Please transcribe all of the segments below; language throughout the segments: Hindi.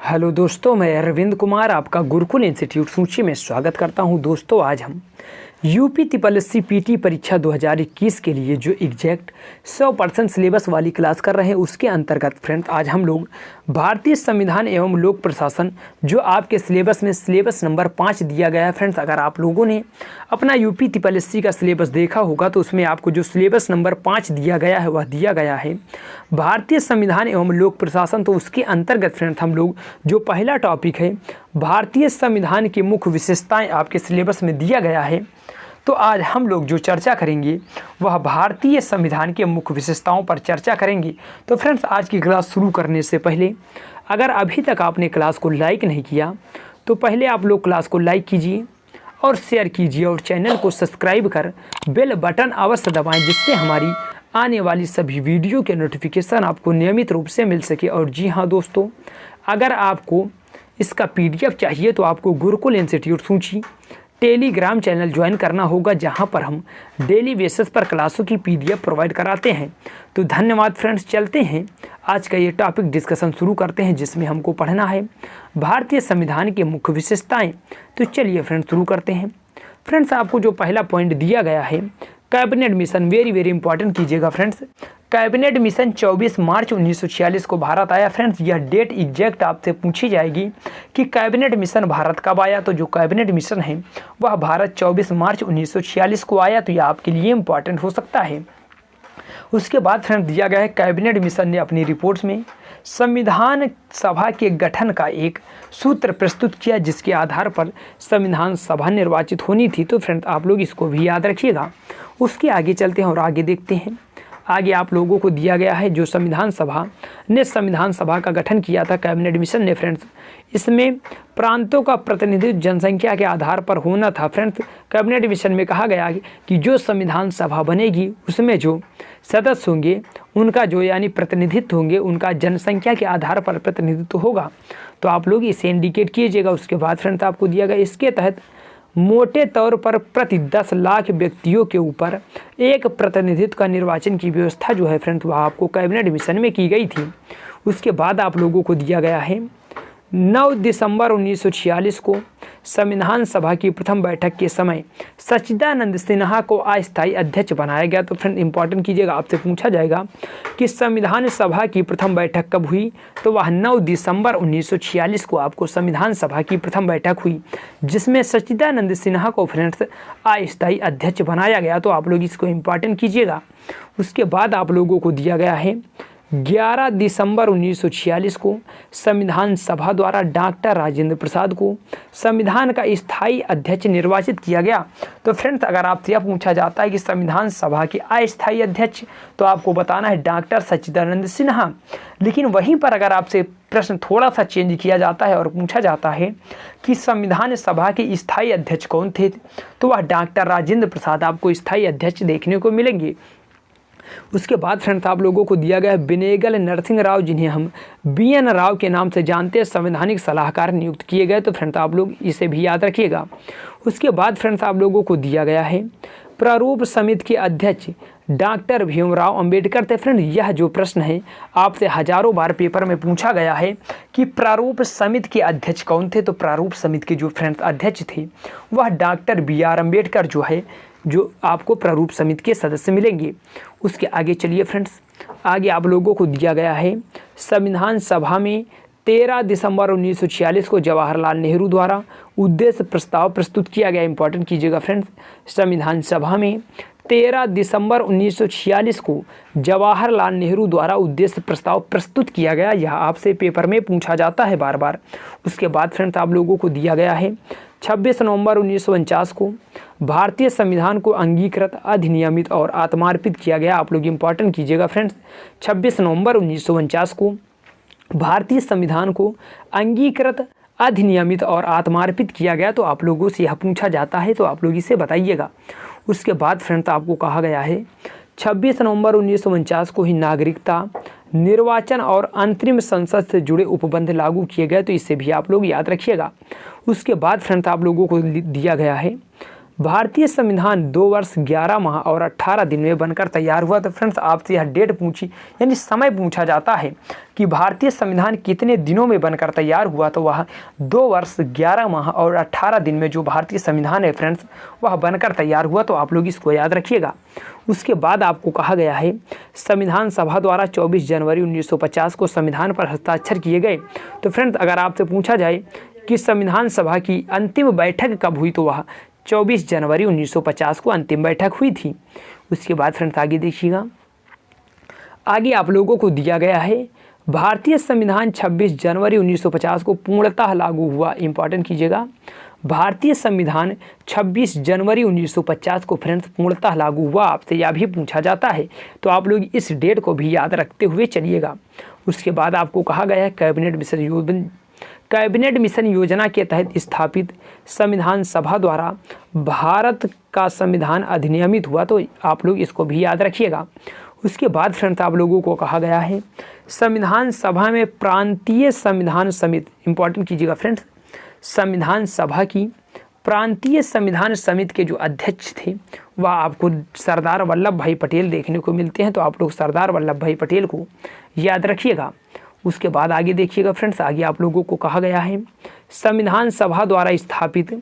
हेलो दोस्तों, मैं अरविंद कुमार आपका गुरुकुल इंस्टीट्यूट सूची में स्वागत करता हूं। दोस्तों, आज हम यूपी TSSC PT परीक्षा 2021 के लिए जो एग्जैक्ट 100% सिलेबस वाली क्लास कर रहे हैं, उसके अंतर्गत फ्रेंड्स आज हम लोग भारतीय संविधान एवं लोक प्रशासन जो आपके सिलेबस में सिलेबस नंबर 5 दिया गया है। फ्रेंड्स, अगर आप लोगों ने अपना यूपी TSSC का सिलेबस देखा होगा तो उसमें आपको जो सिलेबस नंबर 5 दिया गया है वह दिया गया है भारतीय संविधान एवं लोक प्रशासन। तो उसके अंतर्गत फ्रेंड्स हम लोग जो पहला टॉपिक है भारतीय संविधान की मुख्य विशेषताएं आपके सिलेबस में दिया गया है। तो आज हम लोग जो चर्चा करेंगे वह भारतीय संविधान के मुख्य विशेषताओं पर चर्चा करेंगे। तो फ्रेंड्स, आज की क्लास शुरू करने से पहले अगर अभी तक आपने क्लास को लाइक नहीं किया तो पहले आप लोग क्लास को लाइक कीजिए और शेयर कीजिए और चैनल को सब्सक्राइब कर बेल बटन अवश्य दबाएं, जिससे हमारी आने वाली सभी वीडियो के नोटिफिकेशन आपको नियमित रूप से मिल सके। और जी हाँ दोस्तों, अगर आपको इसका PDF चाहिए तो आपको गुरुकुल इंस्टीट्यूट सूची टेलीग्राम चैनल ज्वाइन करना होगा, जहां पर हम डेली बेसिस पर क्लासों की PDF प्रोवाइड कराते हैं। तो धन्यवाद फ्रेंड्स, चलते हैं आज का ये टॉपिक डिस्कशन शुरू करते हैं, जिसमें हमको पढ़ना है भारतीय संविधान की मुख्य विशेषताएं। तो चलिए फ्रेंड्स शुरू करते हैं। फ्रेंड्स, आपको जो पहला पॉइंट दिया गया है कैबिनेट मिशन, वेरी इंपॉर्टेंट कीजिएगा फ्रेंड्स। कैबिनेट मिशन 24 मार्च 1946 को भारत आया। फ्रेंड्स, यह डेट एग्जैक्ट आपसे पूछी जाएगी कि कैबिनेट मिशन भारत कब आया। तो जो कैबिनेट मिशन है वह भारत 24 मार्च 1946 को आया। तो यह आपके लिए इम्पॉर्टेंट हो सकता है। उसके बाद फ्रेंड्स दिया गया है कैबिनेट मिशन ने अपनी रिपोर्ट्स में संविधान सभा के गठन का एक सूत्र प्रस्तुत किया, जिसके आधार पर संविधान सभा निर्वाचित होनी थी। तो फ्रेंड्स, आप लोग इसको भी याद रखिएगा। उसके आगे चलते हैं और आगे देखते हैं। आगे आप लोगों को दिया गया है जो संविधान सभा का गठन किया था कैबिनेट मिशन ने। फ्रेंड्स, इसमें प्रांतों का प्रतिनिधित्व जनसंख्या के आधार पर होना था। फ्रेंड्स, कैबिनेट मिशन में कहा गया कि जो संविधान सभा बनेगी उसमें जो सदस्य होंगे उनका जो यानी प्रतिनिधित्व होंगे उनका जनसंख्या के आधार पर प्रतिनिधित्व होगा। तो आप लोग इसे इंडिकेट कीजिएगा। उसके बाद फ्रेंड्स आपको दिया गया इसके तहत मोटे तौर पर प्रति 10 लाख व्यक्तियों के ऊपर एक प्रतिनिधित्व का निर्वाचन की व्यवस्था जो है फ्रेंड्स वह आपको कैबिनेट मिशन में की गई थी। उसके बाद आप लोगों को दिया गया है 9 दिसंबर 1946 को संविधान सभा की प्रथम बैठक के समय सच्चिदानंद सिन्हा को अस्थायी अध्यक्ष बनाया गया। तो फ्रेंड इंपॉर्टेंट कीजिएगा, आपसे पूछा जाएगा कि संविधान सभा की प्रथम बैठक कब हुई। तो वह 9 दिसंबर 1946 को आपको संविधान सभा की प्रथम बैठक हुई, जिसमें सच्चिदानंद सिन्हा को फ्रेंड्स अस्थायी अध्यक्ष बनाया गया। तो आप लोग इसको इंपॉर्टेंट कीजिएगा। उसके बाद आप लोगों को दिया गया है 11 दिसंबर 1946 को संविधान सभा द्वारा डॉक्टर राजेंद्र प्रसाद को संविधान का स्थायी अध्यक्ष निर्वाचित किया गया। तो फ्रेंड्स, अगर आपसे यह पूछा जाता है कि संविधान सभा के अस्थायी अध्यक्ष, तो आपको बताना है डॉक्टर सच्चिदानंद सिन्हा। लेकिन वहीं पर अगर आपसे प्रश्न थोड़ा सा चेंज किया जाता है और पूछा जाता है कि संविधान सभा के स्थायी अध्यक्ष कौन थे, तो वह डॉक्टर राजेंद्र प्रसाद आपको स्थायी अध्यक्ष देखने को मिलेंगे। उसके बाद फ्रेंड्स आप लोगों को दिया गया है बेनेगल नरसिंह राव, जिन्हें हम BN राव के नाम से जानते हैं, संवैधानिक सलाहकार नियुक्त किए गए। तो फ्रेंड्स आप लोग इसे भी याद रखिएगा। उसके बाद फ्रेंड्स आप लोगों को दिया गया है प्रारूप समिति के अध्यक्ष डॉक्टर भीमराव अंबेडकर थे। फ्रेंड, यह जो प्रश्न है आपसे हजारों बार पेपर में पूछा गया है कि प्रारूप समिति के अध्यक्ष कौन थे। तो प्रारूप समिति के जो फ्रेंड्स अध्यक्ष थे वह डॉक्टर BR अम्बेडकर जो है, जो आपको प्रारूप समिति के सदस्य मिलेंगे। उसके आगे चलिए फ्रेंड्स, आगे आप लोगों को दिया गया है संविधान सभा में 13 दिसंबर 1946 को जवाहरलाल नेहरू द्वारा उद्देश्य प्रस्ताव प्रस्तुत किया गया। इंपॉर्टेंट कीजिएगा फ्रेंड्स, संविधान सभा में 13 दिसंबर 1946 को जवाहरलाल नेहरू द्वारा उद्देश्य प्रस्ताव प्रस्तुत किया गया। यह आपसे पेपर में पूछा जाता है बार बार। उसके बाद फ्रेंड्स आप लोगों को दिया गया है 26 नवंबर 1949 को भारतीय संविधान को अंगीकृत, अधिनियमित और आत्मार्पित किया गया। आप लोग इंपॉर्टेंट कीजिएगा फ्रेंड्स, 26 नवंबर 1949 को भारतीय संविधान को अंगीकृत, अधिनियमित और आत्मार्पित किया गया। तो आप लोगों से यह पूछा जाता है, तो आप लोग इसे बताइएगा। उसके बाद फ्रेंड्स आपको कहा गया है 26 नवंबर 1949 को ही नागरिकता, निर्वाचन और अंतरिम संसद से जुड़े उपबंध लागू किए गए। तो इसे भी आप लोग याद रखिएगा। उसके बाद फ्रेंड्स आप लोगों को दिया गया है भारतीय संविधान 2 वर्ष 11 माह और 18 दिन में बनकर तैयार हुआ। तो फ्रेंड्स आपसे यह डेट पूछी यानी समय पूछा जाता है कि भारतीय संविधान कितने दिनों में बनकर तैयार हुआ, तो वह 2 वर्ष 11 माह और 18 दिन में जो भारतीय संविधान है फ्रेंड्स वह बनकर तैयार हुआ। तो आप लोग इसको याद रखिएगा। उसके बाद आपको कहा गया है संविधान सभा द्वारा 24 जनवरी 1950 को संविधान पर हस्ताक्षर किए गए। तो फ्रेंड्स अगर आपसे पूछा जाए कि संविधान सभा की अंतिम बैठक कब हुई, तो वह 24 जनवरी 1950 को अंतिम बैठक हुई थी। उसके बाद फ्रेंड्स आगे देखिएगा, आगे आप लोगों को दिया गया है भारतीय संविधान 26 जनवरी 1950 को पूर्णतः लागू हुआ। इंपॉर्टेंट कीजिएगा, भारतीय संविधान 26 जनवरी 1950 को फ्रेंड्स पूर्णतः लागू हुआ। आपसे यह भी पूछा जाता है, तो आप लोग इस डेट को भी याद रखते हुए चलिएगा। उसके बाद आपको कहा गया है कैबिनेट मिशन योजना के तहत स्थापित संविधान सभा द्वारा भारत का संविधान अधिनियमित हुआ। तो आप लोग इसको भी याद रखिएगा। उसके बाद फ्रेंड्स आप लोगों को कहा गया है संविधान सभा में प्रांतीय संविधान समिति। इंपॉर्टेंट कीजिएगा फ्रेंड्स, संविधान सभा की प्रांतीय संविधान समिति के जो अध्यक्ष थे वह आपको सरदार वल्लभ भाई पटेल देखने को मिलते हैं। तो आप लोग सरदार वल्लभ भाई पटेल को याद रखिएगा। उसके बाद आगे देखिएगा फ्रेंड्स, आगे आप लोगों को कहा गया है संविधान सभा द्वारा स्थापित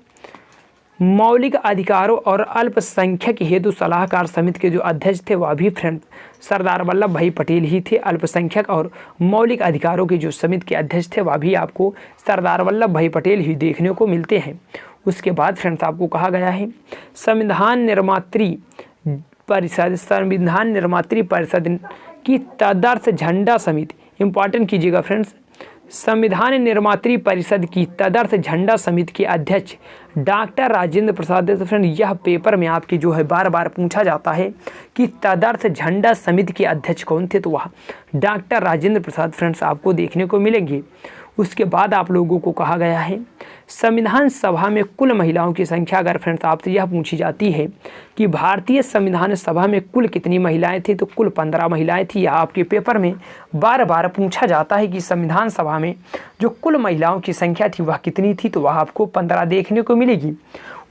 मौलिक अधिकारों और अल्पसंख्यक हेतु सलाहकार समिति के जो अध्यक्ष थे वह भी फ्रेंड्स सरदार वल्लभ भाई पटेल ही थे। अल्पसंख्यक और मौलिक अधिकारों के जो समिति के अध्यक्ष थे वह भी आपको सरदार वल्लभ भाई पटेल ही देखने को मिलते हैं। उसके बाद फ्रेंड्स आपको कहा गया है संविधान निर्मात्री परिषद की तदर्थ झंडा समिति। इंपॉर्टेंट कीजिएगा फ्रेंड्स, संविधान निर्मात्री परिषद की तदर्थ झंडा समिति के अध्यक्ष डॉक्टर राजेंद्र प्रसाद। तो फ्रेंड यह पेपर में आपकी जो है बार बार पूछा जाता है कि तदर्थ झंडा समिति के अध्यक्ष कौन थे, तो वह डॉक्टर राजेंद्र प्रसाद फ्रेंड्स आपको देखने को मिलेंगे। उसके बाद आप लोगों को कहा गया है संविधान सभा में कुल महिलाओं की संख्या। अगर फ्रेंड्स आपसे यह पूछी जाती है कि भारतीय संविधान सभा में कुल कितनी महिलाएं थी, तो कुल 15 महिलाएं थी। यह आपके पेपर में बार बार पूछा जाता है कि संविधान सभा में जो कुल महिलाओं की संख्या थी वह कितनी थी, तो वह आपको 15 देखने को मिलेगी।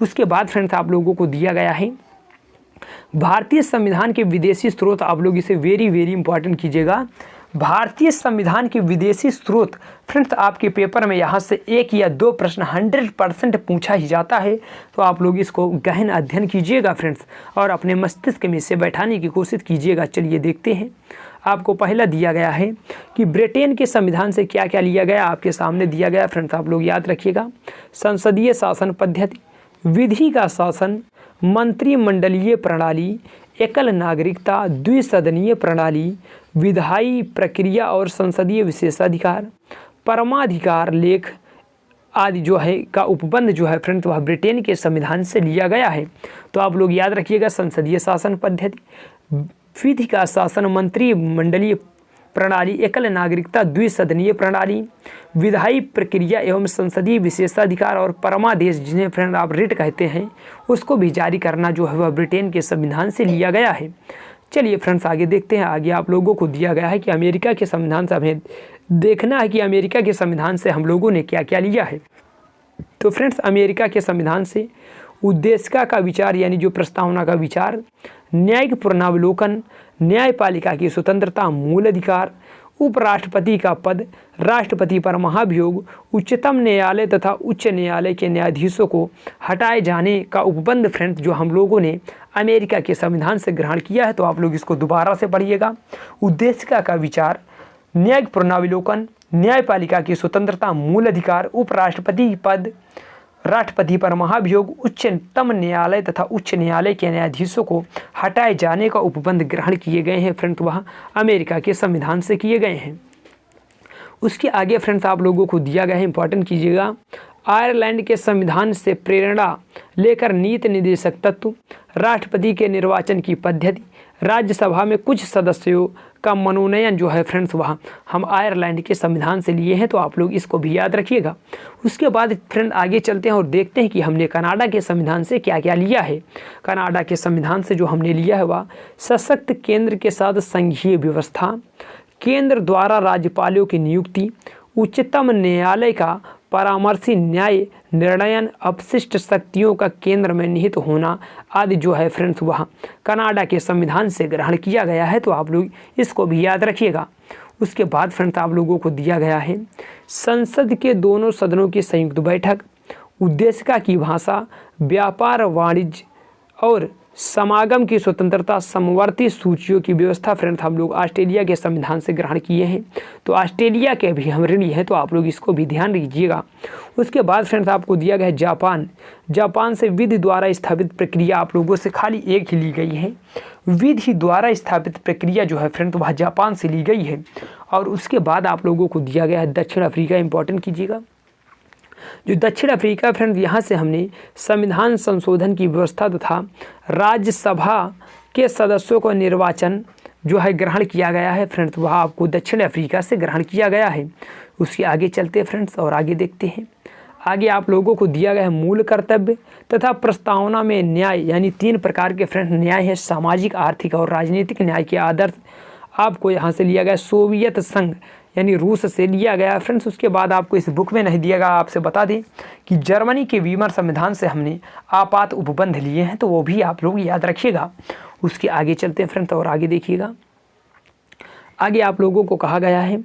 उसके बाद फ्रेंड्स आप लोगों को दिया गया है भारतीय संविधान के विदेशी स्रोत। आप लोग इसे वेरी इंपॉर्टेंट कीजिएगा, भारतीय संविधान के विदेशी स्रोत। फ्रेंड्स आपके पेपर में यहाँ से 1 या 2 प्रश्न 100% पूछा ही जाता है, तो आप लोग इसको गहन अध्ययन कीजिएगा फ्रेंड्स और अपने मस्तिष्क में इसे बैठाने की कोशिश कीजिएगा। चलिए देखते हैं। आपको पहला दिया गया है कि ब्रिटेन के संविधान से क्या क्या लिया गया, आपके सामने दिया गया फ्रेंड्स आप लोग याद रखिएगा। संसदीय शासन पद्धति, विधि का शासन, मंत्रिमंडलीय प्रणाली, एकल नागरिकता, द्विसदनीय प्रणाली, विधायी प्रक्रिया और संसदीय विशेषाधिकार, परमाधिकार लेख आदि जो है का उपबंध जो है फ्रेंड्स वह ब्रिटेन के संविधान से लिया गया है। तो आप लोग याद रखिएगा संसदीय शासन पद्धति, विधि का शासन, मंत्रिमंडलीय प्रणाली, एकल नागरिकता, द्विसदनीय प्रणाली, विधायी प्रक्रिया एवं संसदीय विशेषाधिकार और परमादेश जिन्हें फ्रेंड आप रिट कहते हैं उसको भी जारी करना जो है वह ब्रिटेन के संविधान से लिया गया है। चलिए फ्रेंड्स आगे देखते हैं। आगे आप लोगों को दिया गया है कि अमेरिका के संविधान से हमें देखना है कि अमेरिका के संविधान से हम लोगों ने क्या क्या लिया है। तो फ्रेंड्स अमेरिका के संविधान से उद्देशिका का विचार यानी जो प्रस्तावना का विचार, न्यायिक पुनरावलोकन, न्यायपालिका की स्वतंत्रता, मूल अधिकार, उपराष्ट्रपति का पद, राष्ट्रपति पर महाभियोग, उच्चतम न्यायालय तथा उच्च न्यायालय के न्यायाधीशों को हटाए जाने का उपबंध फ्रेंड्स जो हम लोगों ने अमेरिका के संविधान से ग्रहण किया है। तो आप लोग इसको दोबारा से पढ़िएगा। उद्देशिका का विचार, न्यायिक पुनरावलोकन, न्यायपालिका की स्वतंत्रता, मूल अधिकार, उपराष्ट्रपति पद, राष्ट्रपति पर महाभियोग, उच्चतम न्यायालय तथा उच्च न्यायालय के न्यायाधीशों को हटाए जाने का उपबंध ग्रहण किए गए हैं फ्रेंड्स वह अमेरिका के संविधान से किए गए हैं। उसके आगे फ्रेंड्स आप लोगों को दिया गया है, इंपॉर्टेंट कीजिएगा, आयरलैंड के संविधान से प्रेरणा लेकर नीति निर्देशक तत्व, राष्ट्रपति के निर्वाचन की पद्धति, राज्यसभा में कुछ सदस्यों का मनोनयन जो है फ्रेंड्स वह हम आयरलैंड के संविधान से लिए हैं। तो आप लोग इसको भी याद रखिएगा। उसके बाद फ्रेंड आगे चलते हैं और देखते हैं कि हमने कनाडा के संविधान से क्या क्या लिया है। कनाडा के संविधान से जो हमने लिया है वह सशक्त केंद्र के साथ संघीय व्यवस्था, केंद्र द्वारा राज्यपालों की नियुक्ति, उच्चतम न्यायालय का परामर्शी न्याय निर्णयन अपशिष्ट शक्तियों का केंद्र में निहित होना आदि जो है फ्रेंड्स वह कनाडा के संविधान से ग्रहण किया गया है। तो आप लोग इसको भी याद रखिएगा। उसके बाद फ्रेंड्स आप लोगों को दिया गया है संसद के दोनों सदनों की संयुक्त बैठक, उद्देशिका की भाषा, व्यापार वाणिज्य और समागम की स्वतंत्रता, समवर्ती सूचियों की व्यवस्था फ्रेंड्स हम लोग ऑस्ट्रेलिया के संविधान से ग्रहण किए हैं। तो ऑस्ट्रेलिया के भी हम ऋणी हैं, तो आप लोग इसको भी ध्यान रखिएगा। उसके बाद फ्रेंड्स आपको दिया गया है जापान से विधि द्वारा स्थापित प्रक्रिया आप लोगों से खाली एक ही ली गई है। विधि द्वारा स्थापित प्रक्रिया जो है फ्रेंड्स वह जापान से ली गई है। और उसके बाद आप लोगों को दिया गया है दक्षिण अफ्रीका, इंपॉर्टेंट कीजिएगा। जो दक्षिण अफ्रीका फ्रेंड्स यहाँ से हमने संविधान संशोधन की व्यवस्था तथा राज्यसभा के सदस्यों को निर्वाचन जो है ग्रहण किया गया है फ्रेंड्स, वह आपको दक्षिण अफ्रीका से ग्रहण किया गया है। उसके आगे चलते हैं फ्रेंड्स और आगे देखते हैं। आगे आप लोगों को दिया गया है मूल कर्तव्य तथा प्रस्तावना में न्याय, यानी 3 प्रकार के फ्रेंड्स न्याय है, सामाजिक, आर्थिक और राजनीतिक न्याय के आदर्श आपको यहाँ से लिया गया। सोवियत संघ यानी रूस से लिया गया फ्रेंड्स। उसके बाद आपको इस बुक में नहीं दिया गया, आपसे बता दें कि जर्मनी के वीमर संविधान से हमने आपात उपबंध लिए हैं, तो वो भी आप लोग याद रखिएगा। उसके आगे चलते हैं फ्रेंड्स और आगे देखिएगा। आगे आप लोगों को कहा गया है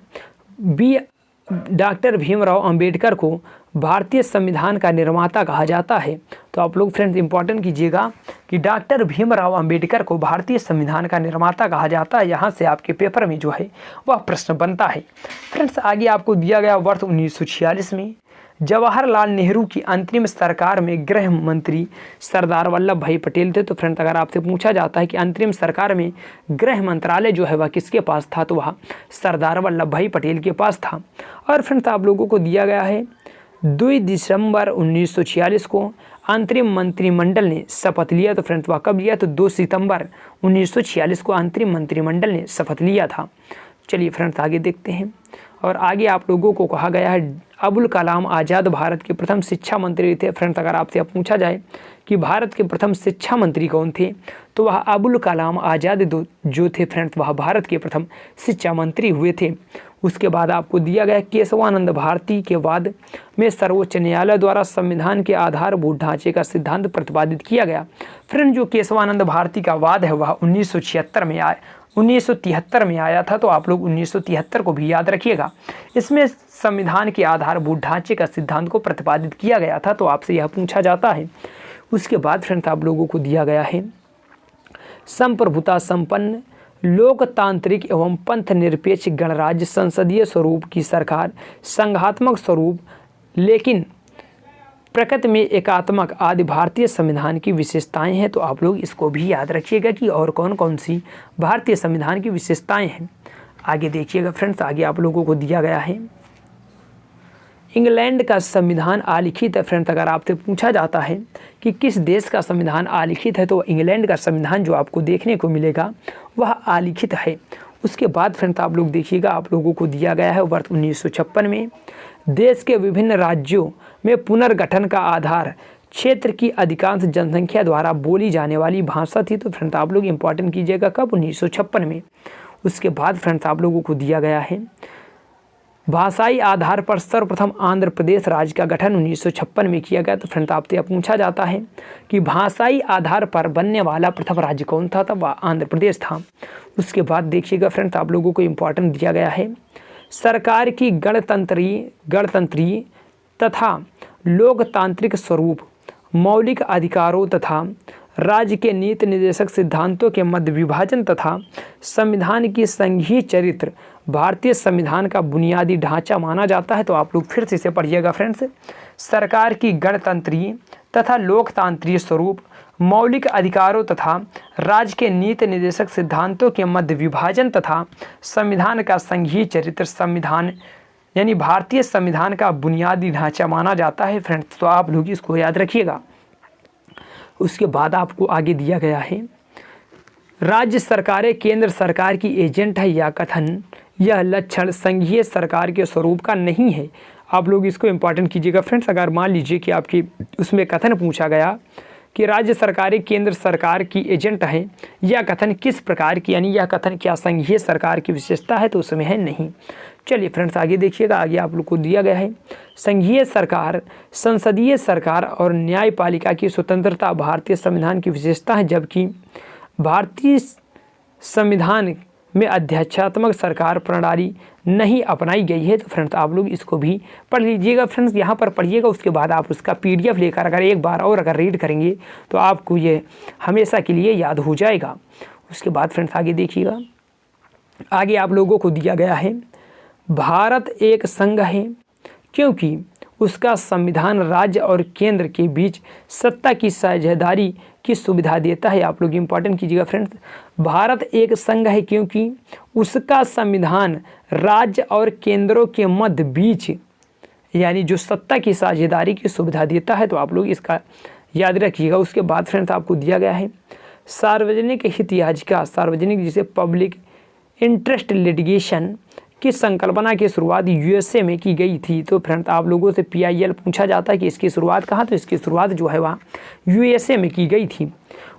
डॉक्टर भीमराव अंबेडकर को भारतीय संविधान का निर्माता कहा जाता है। तो आप लोग फ्रेंड्स इंपॉर्टेंट कीजिएगा कि डॉक्टर भीमराव अंबेडकर को भारतीय संविधान का निर्माता कहा जाता है। यहाँ से आपके पेपर में जो है वह प्रश्न बनता है। फ्रेंड्स आगे आपको दिया गया वर्ष 1946 में जवाहरलाल नेहरू की अंतरिम सरकार में गृह मंत्री सरदार वल्लभ भाई पटेल थे। तो फ्रेंड्स अगर आपसे पूछा जाता है कि अंतरिम सरकार में गृह मंत्रालय जो है वह किसके पास था, तो वह सरदार वल्लभ भाई पटेल के पास था। और फ्रेंड्स आप लोगों को दिया गया है 2 दिसंबर 1946 को अंतरिम मंत्रिमंडल ने शपथ लिया। तो फ्रेंड्स वह कब लिया, तो 2 सितंबर 1946 को अंतरिम मंत्रिमंडल ने शपथ लिया था। चलिए फ्रेंड्स आगे देखते हैं। और आगे आप लोगों को कहा गया है अबुल कलाम आज़ाद भारत के प्रथम शिक्षा मंत्री थे। फ्रेंड्स अगर आपसे पूछा जाए कि भारत के प्रथम शिक्षा मंत्री कौन थे, तो वह अबुल कलाम आज़ाद जो थे फ्रेंड्स वह भारत के प्रथम शिक्षा मंत्री हुए थे। उसके बाद आपको दिया गया केशवानंद भारती के वाद में सर्वोच्च न्यायालय द्वारा संविधान के आधारभूत ढांचे का सिद्धांत प्रतिपादित किया गया। फ्रेंड जो केशवानंद भारती का वाद है वह 1973 में आया था। तो आप लोग 1973 को भी याद रखिएगा। इसमें संविधान के आधारभूत ढांचे का सिद्धांत को प्रतिपादित किया गया था। तो आपसे यह पूछा जाता है। उसके बाद फ्रेंड्स आप लोगों को दिया गया है संप्रभुता संपन्न लोकतांत्रिक एवं पंथ निरपेक्ष गणराज्य संसदीय स्वरूप की सरकार, संघात्मक स्वरूप लेकिन प्रकृति में एकात्मक आदि भारतीय संविधान की विशेषताएं हैं। तो आप लोग इसको भी याद रखिएगा कि और कौन कौन सी भारतीय संविधान की विशेषताएं हैं। आगे देखिएगा फ्रेंड्स, आगे आप लोगों को दिया गया है इंग्लैंड का संविधान आलिखित है। फ्रेंड्स अगर आपसे पूछा जाता है कि किस देश का संविधान आलिखित है, तो इंग्लैंड का संविधान जो आपको देखने को मिलेगा वह आलिखित है। उसके बाद फ्रेंड्स आप लोग देखिएगा, आप लोगों को दिया गया है वर्ष 1956 में देश के विभिन्न राज्यों में पुनर्गठन का आधार क्षेत्र की अधिकांश जनसंख्या द्वारा बोली जाने वाली भाषा थी। तो फ्रेंड्स आप लोग इंपॉर्टेंट कीजिएगा कब, 1956 में। उसके बाद फ्रेंड्स आप लोगों को दिया गया है भाषाई आधार पर सर्वप्रथम आंध्र प्रदेश राज्य का गठन 1956 में किया गया। तो फ्रेंड्स आपसे पूछा जाता है कि भाषाई आधार पर बनने वाला प्रथम राज्य कौन था, तब वह आंध्र प्रदेश था। उसके बाद देखिएगा फ्रेंड्स आप लोगों को इम्पोर्टेंट दिया गया है सरकार की गणतंत्री तथा लोकतांत्रिक स्वरूप, मौलिक अधिकारों तथा राज्य के नीति निर्देशक सिद्धांतों के मध्य विभाजन तथा संविधान की संघीय चरित्र भारतीय संविधान का बुनियादी ढांचा माना जाता है। तो आप लोग फिर से इसे पढ़िएगा फ्रेंड्स। सरकार की गणतंत्रीय तथा लोकतांत्रिक स्वरूप, मौलिक अधिकारों तथा राज्य के नीति निर्देशक सिद्धांतों के मध्य विभाजन तथा संविधान का संघीय चरित्र संविधान यानी भारतीय संविधान का बुनियादी ढांचा माना जाता है फ्रेंड्स। तो आप लोग इसको याद रखिएगा। उसके बाद आपको आगे दिया गया है राज्य सरकारें केंद्र सरकार की एजेंट है या कथन यह लक्षण संघीय सरकार के स्वरूप का नहीं है। आप लोग इसको इम्पॉर्टेंट कीजिएगा फ्रेंड्स। अगर मान लीजिए कि आपकी उसमें कथन पूछा गया कि राज्य सरकारें केंद्र सरकार की एजेंट है, यह कथन किस प्रकार की, यानी यह कथन क्या संघीय सरकार की विशेषता है, तो उसमें है नहीं। चलिए फ्रेंड्स आगे देखिएगा। आगे आप लोग को दिया गया है संघीय सरकार, संसदीय सरकार और न्यायपालिका की स्वतंत्रता भारतीय संविधान की विशेषता है, जबकि भारतीय संविधान में अध्यक्षात्मक सरकार प्रणाली नहीं अपनाई गई है। तो फ्रेंड्स आप लोग इसको भी पढ़ लीजिएगा। फ्रेंड्स यहाँ पर पढ़िएगा, उसके बाद आप उसका PDF लेकर अगर एक बार और अगर रीड करेंगे तो आपको ये हमेशा के लिए याद हो जाएगा। उसके बाद फ्रेंड्स आगे देखिएगा, आगे आप लोगों को दिया गया है भारत एक संघ है क्योंकि उसका संविधान राज्य और केंद्र के बीच सत्ता की साझेदारी की सुविधा देता है। आप लोग इंपॉर्टेंट कीजिएगा फ्रेंड्स, भारत एक संघ है क्योंकि उसका संविधान राज्य और केंद्रों के मध्य बीच यानी जो सत्ता की साझेदारी की सुविधा देता है। तो आप लोग इसका याद रखिएगा। उसके बाद फ्रेंड्स आपको दिया गया है सार्वजनिक हित याचिका, सार्वजनिक जिसे पब्लिक इंटरेस्ट लिटिगेशन की संकल्पना की शुरुआत USA में की गई थी। तो फ्रेंड्स आप लोगों से PIL पूछा जाता है कि इसकी शुरुआत कहाँ, तो इसकी शुरुआत जो है वह USA में की गई थी।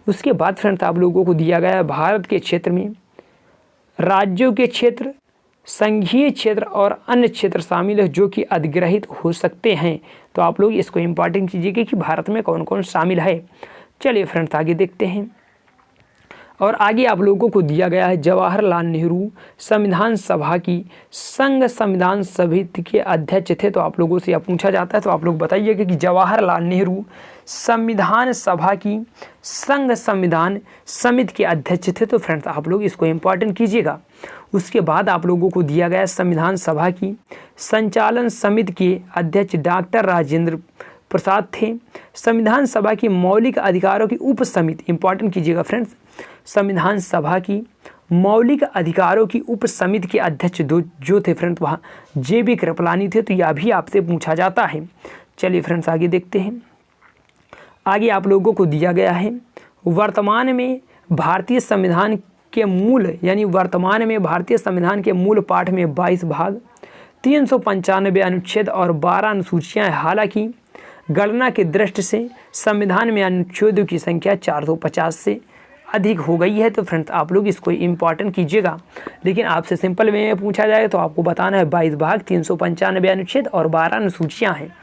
उसके बाद फ्रेंड्स आप लोगों को दिया गया है भारत के क्षेत्र में राज्यों के क्षेत्र, संघीय क्षेत्र और अन्य क्षेत्र शामिल है जो कि अधिग्रहित हो सकते हैं। तो आप लोग इसको इम्पॉर्टेंट कीजिएगा कि भारत में कौन कौन शामिल है। चलिए फ्रेंड्स आगे देखते हैं, और आगे आप लोगों को दिया गया है जवाहरलाल नेहरू संविधान सभा की संघ संविधान समिति के अध्यक्ष थे। तो आप लोगों से यह पूछा जाता है, तो आप लोग बताइएगा कि जवाहरलाल नेहरू संविधान सभा की संघ संविधान समिति के अध्यक्ष थे। तो फ्रेंड्स आप लोग इसको इम्पॉर्टेंट कीजिएगा। उसके बाद आप लोगों को दिया गया संविधान सभा की संचालन समिति के अध्यक्ष डॉक्टर राजेंद्र प्रसाद थे। संविधान सभा की मौलिक अधिकारों की उप समिति, इंपॉर्टेंट कीजिएगा फ्रेंड्स, संविधान सभा की मौलिक अधिकारों की उप समिति के अध्यक्ष जो थे फ्रेंड्स वहाँ JB कृपलानी थे। तो यह भी आपसे पूछा जाता है। चलिए फ्रेंड्स आगे देखते हैं, आगे आप लोगों को दिया गया है वर्तमान में भारतीय संविधान के मूल यानी वर्तमान में भारतीय संविधान के मूल पाठ में 22 भाग, 395 अनुच्छेद और 12 अनुसूचियाँ हैं। हालांकि गणना की दृष्टि से संविधान में अनुच्छेदों की संख्या 450 से अधिक हो गई है। तो फ्रेंड्स आप लोग इसको इम्पॉर्टेंट कीजिएगा, लेकिन आपसे सिंपल वे में पूछा जाए तो आपको बताना है 22 भाग, 395 अनुच्छेद और 12 अनुसूचियाँ हैं।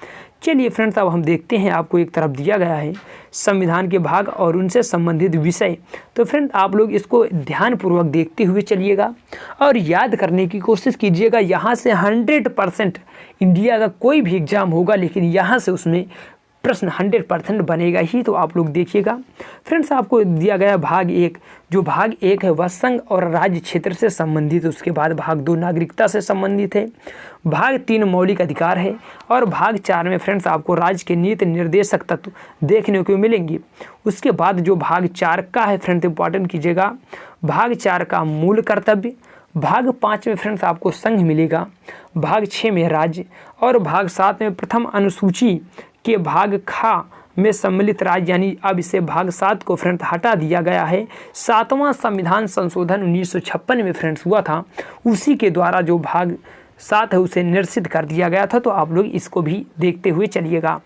चलिए फ्रेंड्स अब हम देखते हैं, आपको एक तरफ दिया गया है संविधान के भाग और उनसे संबंधित विषय। तो फ्रेंड्स आप लोग इसको ध्यानपूर्वक देखते हुए चलिएगा और याद करने की कोशिश कीजिएगा। यहाँ से 100% इंडिया का कोई भी एग्जाम होगा, लेकिन यहाँ से उसमें प्रश्न 100% बनेगा ही। तो आप लोग देखिएगा फ्रेंड्स, आपको दिया गया भाग 1, जो भाग 1 है वह संघ और राज्य क्षेत्र से संबंधित है। उसके बाद भाग 2 नागरिकता से संबंधित है, भाग 3 मौलिक अधिकार है और भाग 4 में फ्रेंड्स आपको राज्य के नीति निर्देशक तत्व देखने को मिलेंगे। उसके बाद जो भाग 4 का है फ्रेंड्स इंपॉर्टेंट कीजिएगा, भाग 4 का मूल कर्तव्य, भाग 5 में फ्रेंड्स आपको संघ मिलेगा, भाग 6 में राज्य और भाग 7 में प्रथम अनुसूची के भाग खा में सम्मिलित राज्य, यानी अब इसे भाग 7 को फ्रेंड्स हटा दिया गया है। 7वां संविधान संशोधन 1956 में फ्रेंड्स हुआ था, उसी के द्वारा जो भाग 7 है उसे निरसित कर दिया गया था। तो आप लोग इसको भी देखते हुए चलिएगा।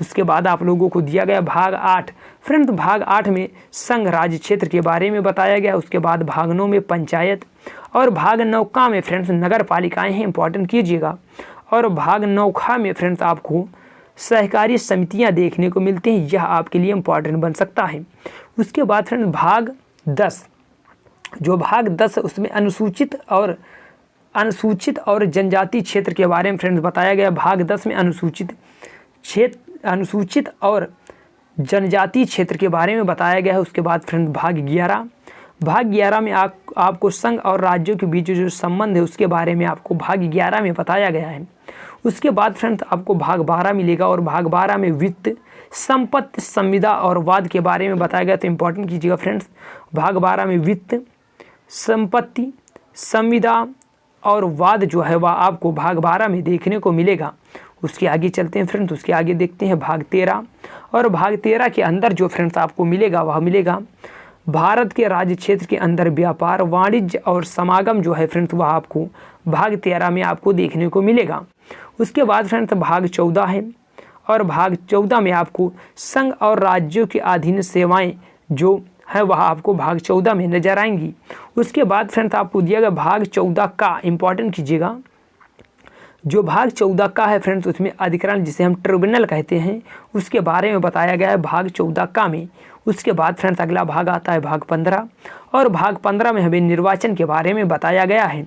उसके बाद आप लोगों को दिया गया भाग 8, फ्रेंड्स भाग 8 में संघ राज्य क्षेत्र के बारे में बताया गया। उसके बाद भाग 9 में पंचायत और भाग 9 का में फ्रेंड्स नगर पालिकाएँ हैं, इंपॉर्टेंट कीजिएगा। और भाग 9 खा में फ्रेंड्स आपको सहकारी समितियां देखने को मिलती हैं, यह आपके लिए इम्पॉर्टेंट बन सकता है। उसके बाद फ्रेंड्स भाग 10, जो भाग 10 है उसमें अनुसूचित और जनजाति क्षेत्र के बारे में फ्रेंड्स बताया गया। भाग 10 में अनुसूचित और जनजाति क्षेत्र के बारे में बताया गया है। उसके बाद फ्रेंड्स भाग 11 में आपको संघ और राज्यों के बीच जो संबंध है उसके बारे में आपको भाग 11 में बताया गया है। उसके बाद फ्रेंड्स आपको भाग 12 मिलेगा और भाग 12 में वित्त, संपत्ति, संविदा और वाद के बारे में बताया गया। तो इंपॉर्टेंट कीजिएगा फ्रेंड्स, भाग 12 में वित्त, संपत्ति, संविदा और वाद जो है वह आपको भाग 12 में देखने को मिलेगा। उसके आगे चलते हैं फ्रेंड्स, उसके आगे देखते हैं भाग 13 और भाग 13 के अंदर जो फ्रेंड्स आपको मिलेगा वह मिलेगा भारत के राज्य क्षेत्र के अंदर व्यापार, वाणिज्य और समागम जो है फ्रेंड्स वह आपको भाग 13 में आपको देखने को मिलेगा। उसके बाद फ्रेंड्स भाग 14 है और भाग 14 में आपको संघ और राज्यों के अधीन सेवाएं जो है वह आपको भाग 14 में नजर आएंगी। उसके बाद फ्रेंड्स आपको दिया गया भाग 14 का, इंपॉर्टेंट कीजिएगा, जो भाग 14 का है फ्रेंड्स, उसमें अधिकरण जिसे हम ट्रिब्यूनल कहते हैं उसके बारे में बताया गया है भाग 14 का में। उसके बाद फ्रेंड्स अगला भाग आता है भाग 15, और भाग 15 में हमें निर्वाचन के बारे में बताया गया है।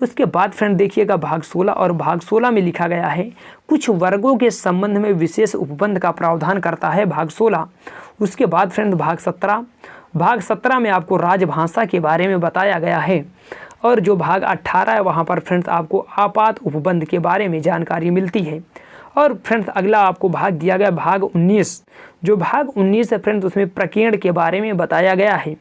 उसके बाद फ्रेंड देखिएगा भाग 16, और भाग 16 में लिखा गया है कुछ वर्गों के संबंध में विशेष उपबंध का प्रावधान करता है भाग 16। उसके बाद फ्रेंड भाग 17 में आपको राजभाषा के बारे में बताया गया है, और जो भाग 18 है वहाँ पर फ्रेंड्स आपको आपात उपबंध के बारे में जानकारी मिलती है। और फ्रेंड्स अगला आपको भाग दिया गया भाग 19, जो भाग 19 है फ्रेंड्स उसमें प्रकीर्ण के बारे में बताया गया है।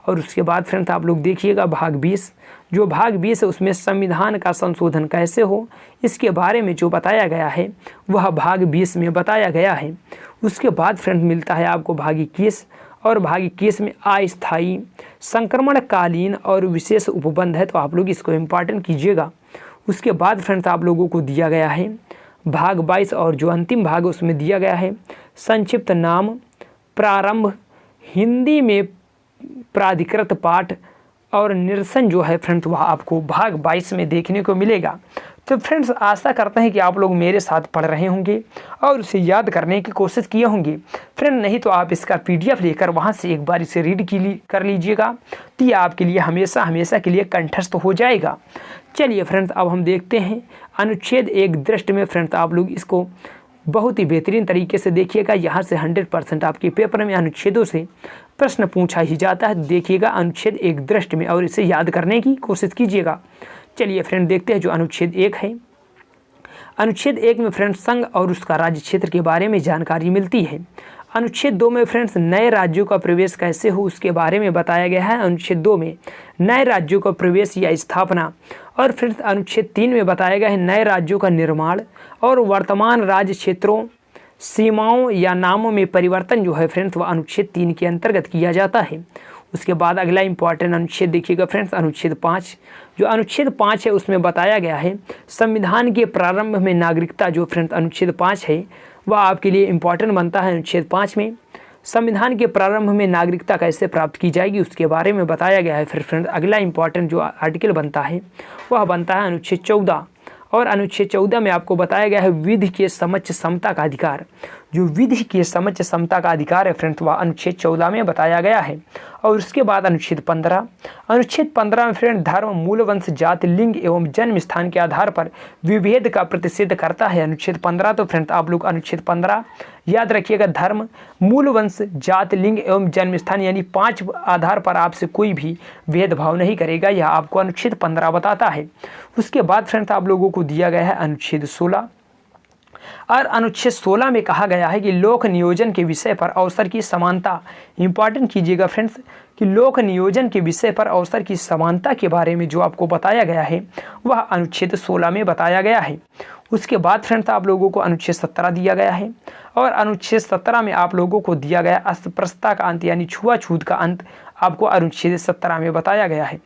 और उसके बाद फ्रेंड्स आप लोग देखिएगा भाग 20, जो भाग 20 है उसमें संविधान का संशोधन कैसे हो इसके बारे में जो बताया गया है वह भाग 20 में बताया गया है। उसके बाद फ्रेंड्स मिलता है आपको भाग 21, और भाग 21 में अस्थायी संक्रमणकालीन और विशेष उपबंध है, तो आप लोग इसको इम्पॉर्टेंट कीजिएगा। उसके बाद फ्रेंड्स आप लोगों को दिया गया है भाग 22, और जो अंतिम भाग उसमें दिया गया है संक्षिप्त नाम प्रारंभ, हिंदी में प्राधिकृत पाठ और निरसन जो है फ्रेंड्स वह आपको भाग 22 में देखने को मिलेगा। तो फ्रेंड्स आशा करते हैं कि आप लोग मेरे साथ पढ़ रहे होंगे और उसे याद करने की कोशिश किए होंगे। फ्रेंड नहीं तो आप इसका PDF लेकर वहां से एक बार इसे रीड कर लीजिएगा, तो ये आपके लिए हमेशा के लिए कंठस्थ हो जाएगा। चलिए फ्रेंड्स अब हम देखते हैं अनुच्छेद 1 दृष्टि में। फ्रेंड्स आप लोग इसको बहुत ही बेहतरीन तरीके से देखिएगा, यहाँ से 100% आपके पेपर में अनुच्छेदों से प्रश्न पूछा ही जाता है। देखिएगा अनुच्छेद 1 दृष्टि में और इसे याद करने की कोशिश कीजिएगा। चलिए फ्रेंड देखते हैं जो अनुच्छेद 1 है। अनुच्छेद 1 में फ्रेंड्स संघ और उसका राज्य क्षेत्र के बारे में जानकारी मिलती है। अनुच्छेद 2 में फ्रेंड्स नए राज्यों का प्रवेश कैसे हो उसके बारे में बताया गया है। अनुच्छेद 2 में नए राज्यों का प्रवेश या स्थापना, और फ्रेंड्स अनुच्छेद 3 में बताया गया है नए राज्यों का निर्माण और वर्तमान राज्य क्षेत्रों सीमाओं या नामों में परिवर्तन जो है फ्रेंड्स वह अनुच्छेद 3 के अंतर्गत किया जाता है। उसके बाद अगला इंपॉर्टेंट अनुच्छेद देखिएगा फ्रेंड्स अनुच्छेद 5, जो अनुच्छेद 5 है उसमें बताया गया है संविधान के प्रारंभ में नागरिकता। जो फ्रेंड्स अनुच्छेद 5 है वह आपके लिए इंपॉर्टेंट बनता है। अनुच्छेद 5 में संविधान के प्रारंभ में नागरिकता कैसे प्राप्त की जाएगी उसके बारे में बताया गया है। फिर फ्रेंड्स अगला इंपॉर्टेंट जो आर्टिकल बनता है वह बनता है अनुच्छेद 14, और अनुच्छेद 14 में आपको बताया गया है विधि के समक्ष समता का अधिकार। जो विधि के समक्ष समता का अधिकार है फ्रेंड्स वह अनुच्छेद 14 में बताया गया है। और उसके बाद अनुच्छेद 15 में फ्रेंड धर्म, मूल वंश, जाति, लिंग एवं जन्म स्थान के आधार पर विभेद का प्रतिषेध करता है अनुच्छेद 15। तो फ्रेंड्स आप लोग अनुच्छेद 15 याद रखिएगा, धर्म, मूल वंश, जाति, लिंग एवं जन्म स्थान यानी 5 आधार पर आपसे कोई भी भेदभाव नहीं करेगा, यह आपको अनुच्छेद 15 बताता है। उसके बाद फ्रेंड्स आप लोगों को दिया गया है अनुच्छेद 16, और अनुच्छेद 16 में कहा गया है कि लोक नियोजन के विषय पर अवसर की समानता। इंपॉर्टेंट कीजिएगा फ्रेंड्स कि लोक नियोजन के विषय पर अवसर की समानता के बारे में जो आपको बताया गया है वह अनुच्छेद 16 में बताया गया है। उसके बाद फ्रेंड्स आप लोगों को अनुच्छेद 17 दिया गया है, और अनुच्छेद 17 में आप लोगों को दिया गया अस्पृश्यता का अंत यानी छुआछूत का अंत आपको अनुच्छेद 17 में बताया गया है।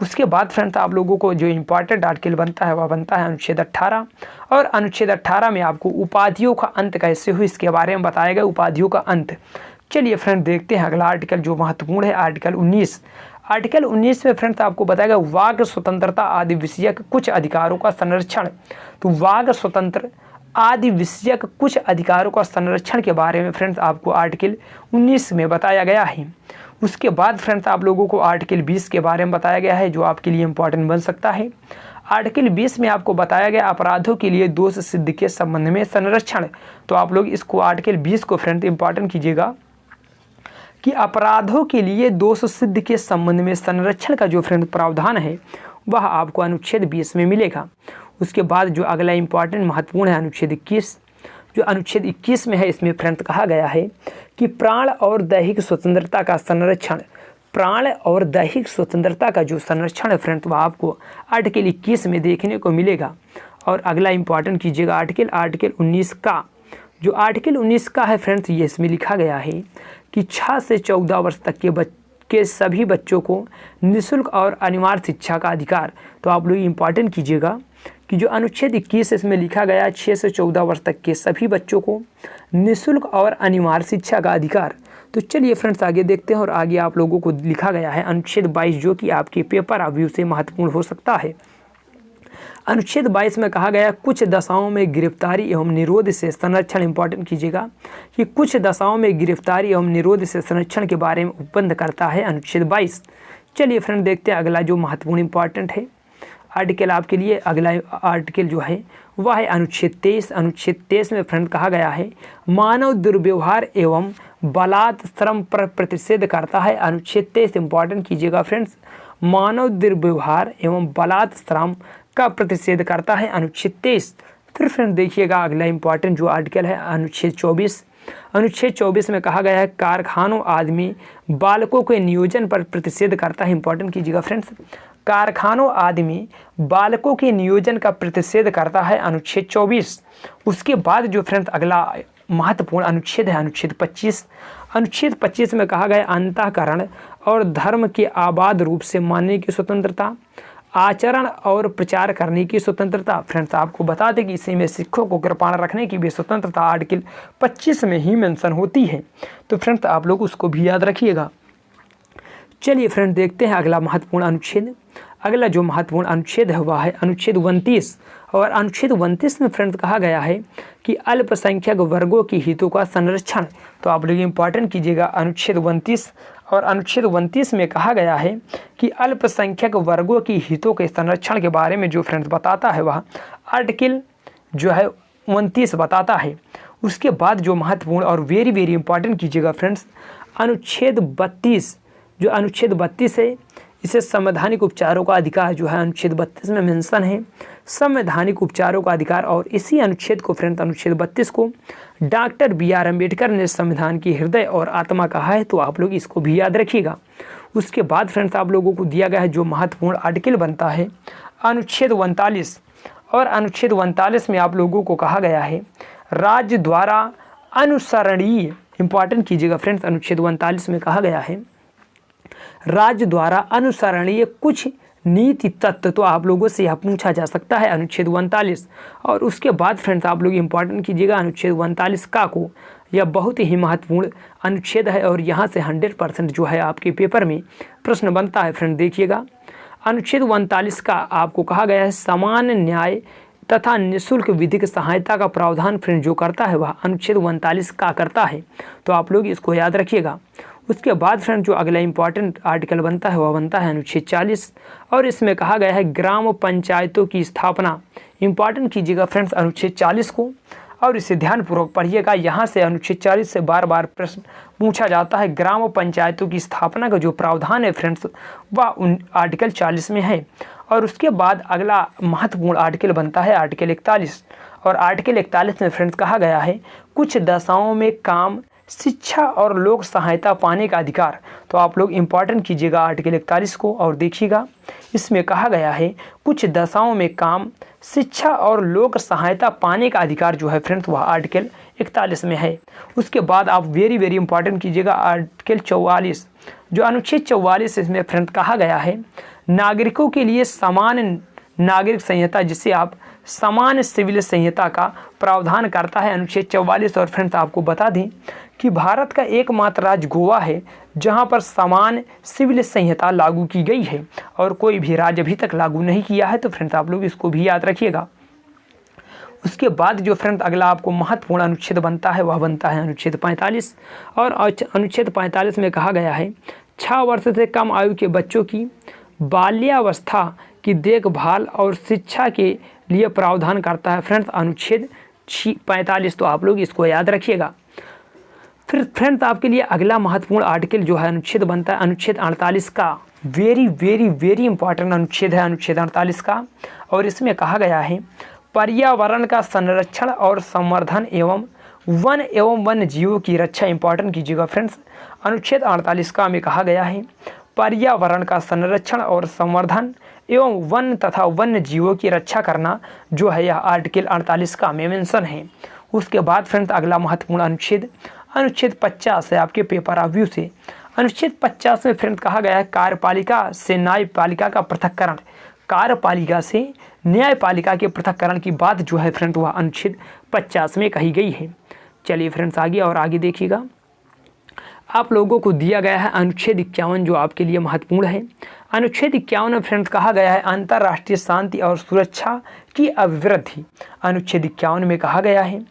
उसके बाद फ्रेंड्स आप लोगों को जो इम्पॉर्टेंट आर्टिकल बनता है वह बनता है अनुच्छेद 18, और अनुच्छेद 18 में आपको उपाधियों का अंत कैसे हो इसके बारे में बताया गया, उपाधियों का अंत। चलिए फ्रेंड देखते हैं अगला आर्टिकल जो महत्वपूर्ण है आर्टिकल 19। आर्टिकल 19 में फ्रेंड्स आपको बताएगा वाक स्वतंत्रता आदि विषयक कुछ अधिकारों का संरक्षण। तो वाक स्वतंत्र आदि विषयक कुछ अधिकारों का संरक्षण के बारे में फ्रेंड्स आपको आर्टिकल 19 में बताया गया है। उसके बाद फ्रेंड्स आप लोगों को आर्टिकल 20 के बारे में बताया गया है जो आपके लिए इंपॉर्टेंट बन सकता है। आर्टिकल 20 में आपको बताया गया अपराधों के लिए दोष सिद्ध के संबंध में संरक्षण। तो आप लोग इसको आर्टिकल 20 को फ्रेंड्स इंपॉर्टेंट कीजिएगा कि अपराधों के लिए दोष सिद्ध के संबंध में संरक्षण का जो फ्रेंड प्रावधान है वह आपको अनुच्छेद 20 में मिलेगा। उसके बाद जो अगला इंपॉर्टेंट महत्वपूर्ण है अनुच्छेद 21, जो अनुच्छेद 21 में है इसमें फ्रेंड्स कहा गया है कि प्राण और दैहिक स्वतंत्रता का संरक्षण, प्राण और दैहिक स्वतंत्रता का जो संरक्षण है फ्रेंड्स वह आपको आर्टिकल 21 में देखने को मिलेगा। और अगला इंपॉर्टेंट कीजिएगा आर्टिकल 19 का, जो आर्टिकल 19 का है फ्रेंड्स ये इसमें लिखा गया है कि 6 से 14 वर्ष तक के सभी बच्चों को निःशुल्क और अनिवार्य शिक्षा का अधिकार। तो आप लोग इंपॉर्टेंट कीजिएगा कि जो अनुच्छेद 21 इसमें लिखा गया 6 से 14 वर्ष तक के सभी बच्चों को निःशुल्क और अनिवार्य शिक्षा का अधिकार। तो चलिए फ्रेंड्स आगे देखते हैं, और आगे आप लोगों को लिखा गया है अनुच्छेद 22 जो कि आपके पेपर रिव्यू से महत्वपूर्ण हो सकता है। अनुच्छेद 22 में कहा गया कुछ दशाओं में गिरफ्तारी एवं निरोध से संरक्षण, इंपॉर्टेंट कीजिएगा कि कुछ दशाओं में गिरफ्तारी एवं निरोध से संरक्षण के बारे में उपबंध करता है अनुच्छेद 22। चलिए फ्रेंड देखते हैं अगला जो महत्वपूर्ण इंपॉर्टेंट है आर्टिकल आपके लिए। अगला आर्टिकल जो है वह है अनुच्छेद 23। अनुच्छेद 23 में फ्रेंड कहा गया है मानव दुर्व्यवहार एवं बलात्श्रम पर प्रतिषेध करता है। अनुच्छेद 23 इंपॉर्टेंट कीजिएगा फ्रेंड्स, मानव दुर्व्यवहार एवं बलात्श्रम का प्रतिषेध करता है अनुच्छेद 23। फिर फ्रेंड देखिएगा अगला इंपॉर्टेंट जो आर्टिकल है अनुच्छेद 24। अनुच्छेद 24 में कहा गया है कारखानों आदमी बालकों के नियोजन पर प्रतिषेध करता है। इंपॉर्टेंट कीजिएगा फ्रेंड्स, कारखानों आदमी बालकों के नियोजन का प्रतिषेध करता है अनुच्छेद 24। उसके बाद जो फ्रेंड्स अगला महत्वपूर्ण अनुच्छेद है अनुच्छेद 25। अनुच्छेद 25 में कहा गया अंतःकरण और धर्म के आबाद रूप से मानने की स्वतंत्रता, आचरण और प्रचार करने की स्वतंत्रता। फ्रेंड्स आपको बता दें कि इसी में सिखों को कृपाण रखने की भी स्वतंत्रता आर्टिकल 25 में ही मेंशन होती है, तो फ्रेंड्स आप लोग उसको भी याद रखिएगा। चलिए फ्रेंड देखते हैं अगला महत्वपूर्ण अनुच्छेद। अगला जो महत्वपूर्ण अनुच्छेद है वह है अनुच्छेद 29। और अनुच्छेद 29 में फ्रेंड्स कहा गया है कि अल्पसंख्यक वर्गों के हितों का संरक्षण, तो आप लोग इंपॉर्टेंट कीजिएगा अनुच्छेद 29। और अनुच्छेद 29 में कहा गया है कि अल्पसंख्यक वर्गों की हितों के संरक्षण के बारे में जो फ्रेंड्स बताता है वह आर्टिकल जो है 29 बताता है। उसके बाद जो महत्वपूर्ण और वेरी वेरी इंपॉर्टेंट कीजिएगा फ्रेंड्स अनुच्छेद 32। जो अनुच्छेद 32 है इसे संवैधानिक उपचारों का अधिकार जो है अनुच्छेद 32 में मेंशन है, संवैधानिक उपचारों का अधिकार। और इसी अनुच्छेद को फ्रेंड्स अनुच्छेद 32 को डॉक्टर BR अम्बेडकर ने संविधान की हृदय और आत्मा कहा है, तो आप लोग इसको भी याद रखिएगा। उसके बाद फ्रेंड्स आप लोगों को दिया गया है जो महत्वपूर्ण आर्टिकल बनता है अनुच्छेद 39। और अनुच्छेद 39 में आप लोगों को कहा गया है राज्य द्वारा अनुसरणीय, इंपॉर्टेंट कीजिएगा फ्रेंड्स, अनुच्छेद 39 में कहा गया है राज्य द्वारा अनुसरणीय कुछ नीति तत्व, तो आप लोगों से यह पूछा जा सकता है अनुच्छेद 39। और उसके बाद फ्रेंड्स आप लोग इंपॉर्टेंट कीजिएगा अनुच्छेद 39 का को, यह बहुत ही महत्वपूर्ण अनुच्छेद है और यहाँ से 100% जो है आपके पेपर में प्रश्न बनता है। फ्रेंड देखिएगा अनुच्छेद 39 का आपको कहा गया है समान न्याय तथा निःशुल्क विधिक सहायता का प्रावधान फ्रेंड जो करता है वह अनुच्छेद 39 का करता है, तो आप लोग इसको याद रखिएगा। उसके बाद फ्रेंड जो अगला इंपॉर्टेंट आर्टिकल बनता है वह बनता है अनुच्छेद 40। और इसमें कहा गया है ग्राम पंचायतों की स्थापना, इंपॉर्टेंट कीजिएगा फ्रेंड्स अनुच्छेद 40 को और इसे ध्यानपूर्वक पढ़िएगा। यहाँ से अनुच्छेद 40 से बार बार प्रश्न पूछा जाता है। ग्राम पंचायतों की स्थापना का जो प्रावधान है फ्रेंड्स वह आर्टिकल 40 में है। और उसके बाद अगला महत्वपूर्ण आर्टिकल बनता है आर्टिकल 41। और आर्टिकल 41 में फ्रेंड्स कहा गया है कुछ दशाओं में काम, शिक्षा और लोक सहायता पाने का अधिकार, तो आप लोग इंपॉर्टेंट कीजिएगा आर्टिकल 41 को और देखिएगा। इसमें कहा गया है कुछ दशाओं में काम, शिक्षा और लोक सहायता पाने का अधिकार जो है फ्रेंड्स वह आर्टिकल 41 में है। उसके बाद आप वेरी वेरी इंपॉर्टेंट कीजिएगा आर्टिकल 44। जो अनुच्छेद 44 इसमें फ्रेंड कहा गया है नागरिकों के लिए समान नागरिक संहिता, जिसे आप समान सिविल संहिता का प्रावधान करता है अनुच्छेद 44। और फ्रेंड्स आपको बता दें कि भारत का एकमात्र राज्य गोवा है जहां पर समान सिविल संहिता लागू की गई है और कोई भी राज्य अभी तक लागू नहीं किया है, तो फ्रेंड्स आप लोग इसको भी याद रखिएगा। उसके बाद जो फ्रेंड्स अगला आपको महत्वपूर्ण अनुच्छेद बनता है वह बनता है अनुच्छेद 45। और अनुच्छेद 45 में कहा गया है 6 वर्ष से कम आयु के बच्चों की बाल्यावस्था की देखभाल और शिक्षा के लिए प्रावधान करता है फ्रेंड्स अनुच्छेद 45, तो आप लोग इसको याद रखिएगा। फिर फ्रेंड्स आपके लिए अगला महत्वपूर्ण आर्टिकल जो है अनुच्छेद बनता है अनुच्छेद 48 का। वेरी वेरी वेरी इंपॉर्टेंट अनुच्छेद है अनुच्छेद 48 का। और इसमें कहा गया है पर्यावरण का संरक्षण और संवर्धन एवं वन्य जीवों की रक्षा, इंपॉर्टेंट कीजिएगा फ्रेंड्स। अनुच्छेद 48 का में कहा गया है पर्यावरण का संरक्षण और संवर्धन एवं वन तथा वन्य जीवों की रक्षा करना जो है यह आर्टिकल 48 का में मेंशन है। उसके बाद फ्रेंड्स अगला महत्वपूर्ण अनुच्छेद अनुच्छेद 50 है आपके पेपर ऑफ व्यू से। अनुच्छेद 50 में फ्रेंड्स कहा गया है कार्यपालिका से न्यायपालिका का पृथक्करण, कार्यपालिका से न्यायपालिका के पृथक्करण की बात जो है फ्रेंड्स वह अनुच्छेद 50 में कही गई है। चलिए फ्रेंड्स आगे और आगे देखिएगा। आप लोगों को दिया गया है अनुच्छेद 51 जो आपके लिए महत्वपूर्ण है। अनुच्छेद 51 में फ्रेंड्स कहा गया है अंतर्राष्ट्रीय शांति और सुरक्षा की अभिवृद्धि। अनुच्छेद 51 में कहा गया है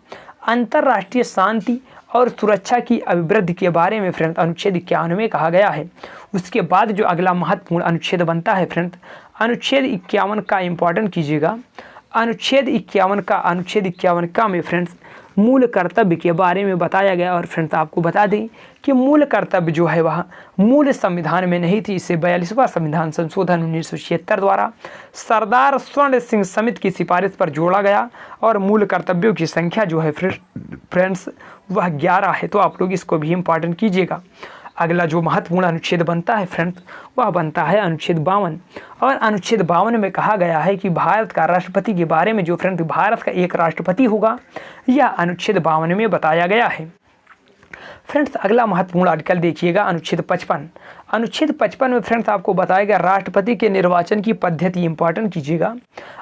अंतर्राष्ट्रीय शांति और सुरक्षा की अभिवृद्धि के बारे में फ्रेंड्स अनुच्छेद 51 में कहा गया है। उसके बाद जो अगला महत्वपूर्ण अनुच्छेद बनता है फ्रेंड्स, अनुच्छेद 51 का इम्पोर्टेंट कीजिएगा। अनुच्छेद 51 का में फ्रेंड्स मूल कर्तव्य के बारे में बताया गया। और फ्रेंड्स आपको बता दें कि मूल कर्तव्य जो है वह मूल संविधान में नहीं थी, इसे 42वां संविधान संशोधन 1976 द्वारा सरदार स्वर्ण सिंह समिति की सिफारिश पर जोड़ा गया। और मूल कर्तव्यों की संख्या जो है फ्रेंड्स वह 11 है, तो आप लोग इसको भी इम्पॉर्टेंट कीजिएगा। अगला जो महत्वपूर्ण अनुच्छेद बनता है फ्रेंड्स वह बनता है अनुच्छेद 52। और अनुच्छेद 52 में कहा गया है कि भारत का राष्ट्रपति के बारे में जो फ्रेंड्स भारत का एक राष्ट्रपति होगा, यह अनुच्छेद 52 में बताया गया है। फ्रेंड्स अगला महत्वपूर्ण आर्टिकल देखिएगा अनुच्छेद 55। अनुच्छेद 55 में फ्रेंड्स आपको बताया गया राष्ट्रपति के निर्वाचन की पद्धति, इंपॉर्टेंट कीजिएगा।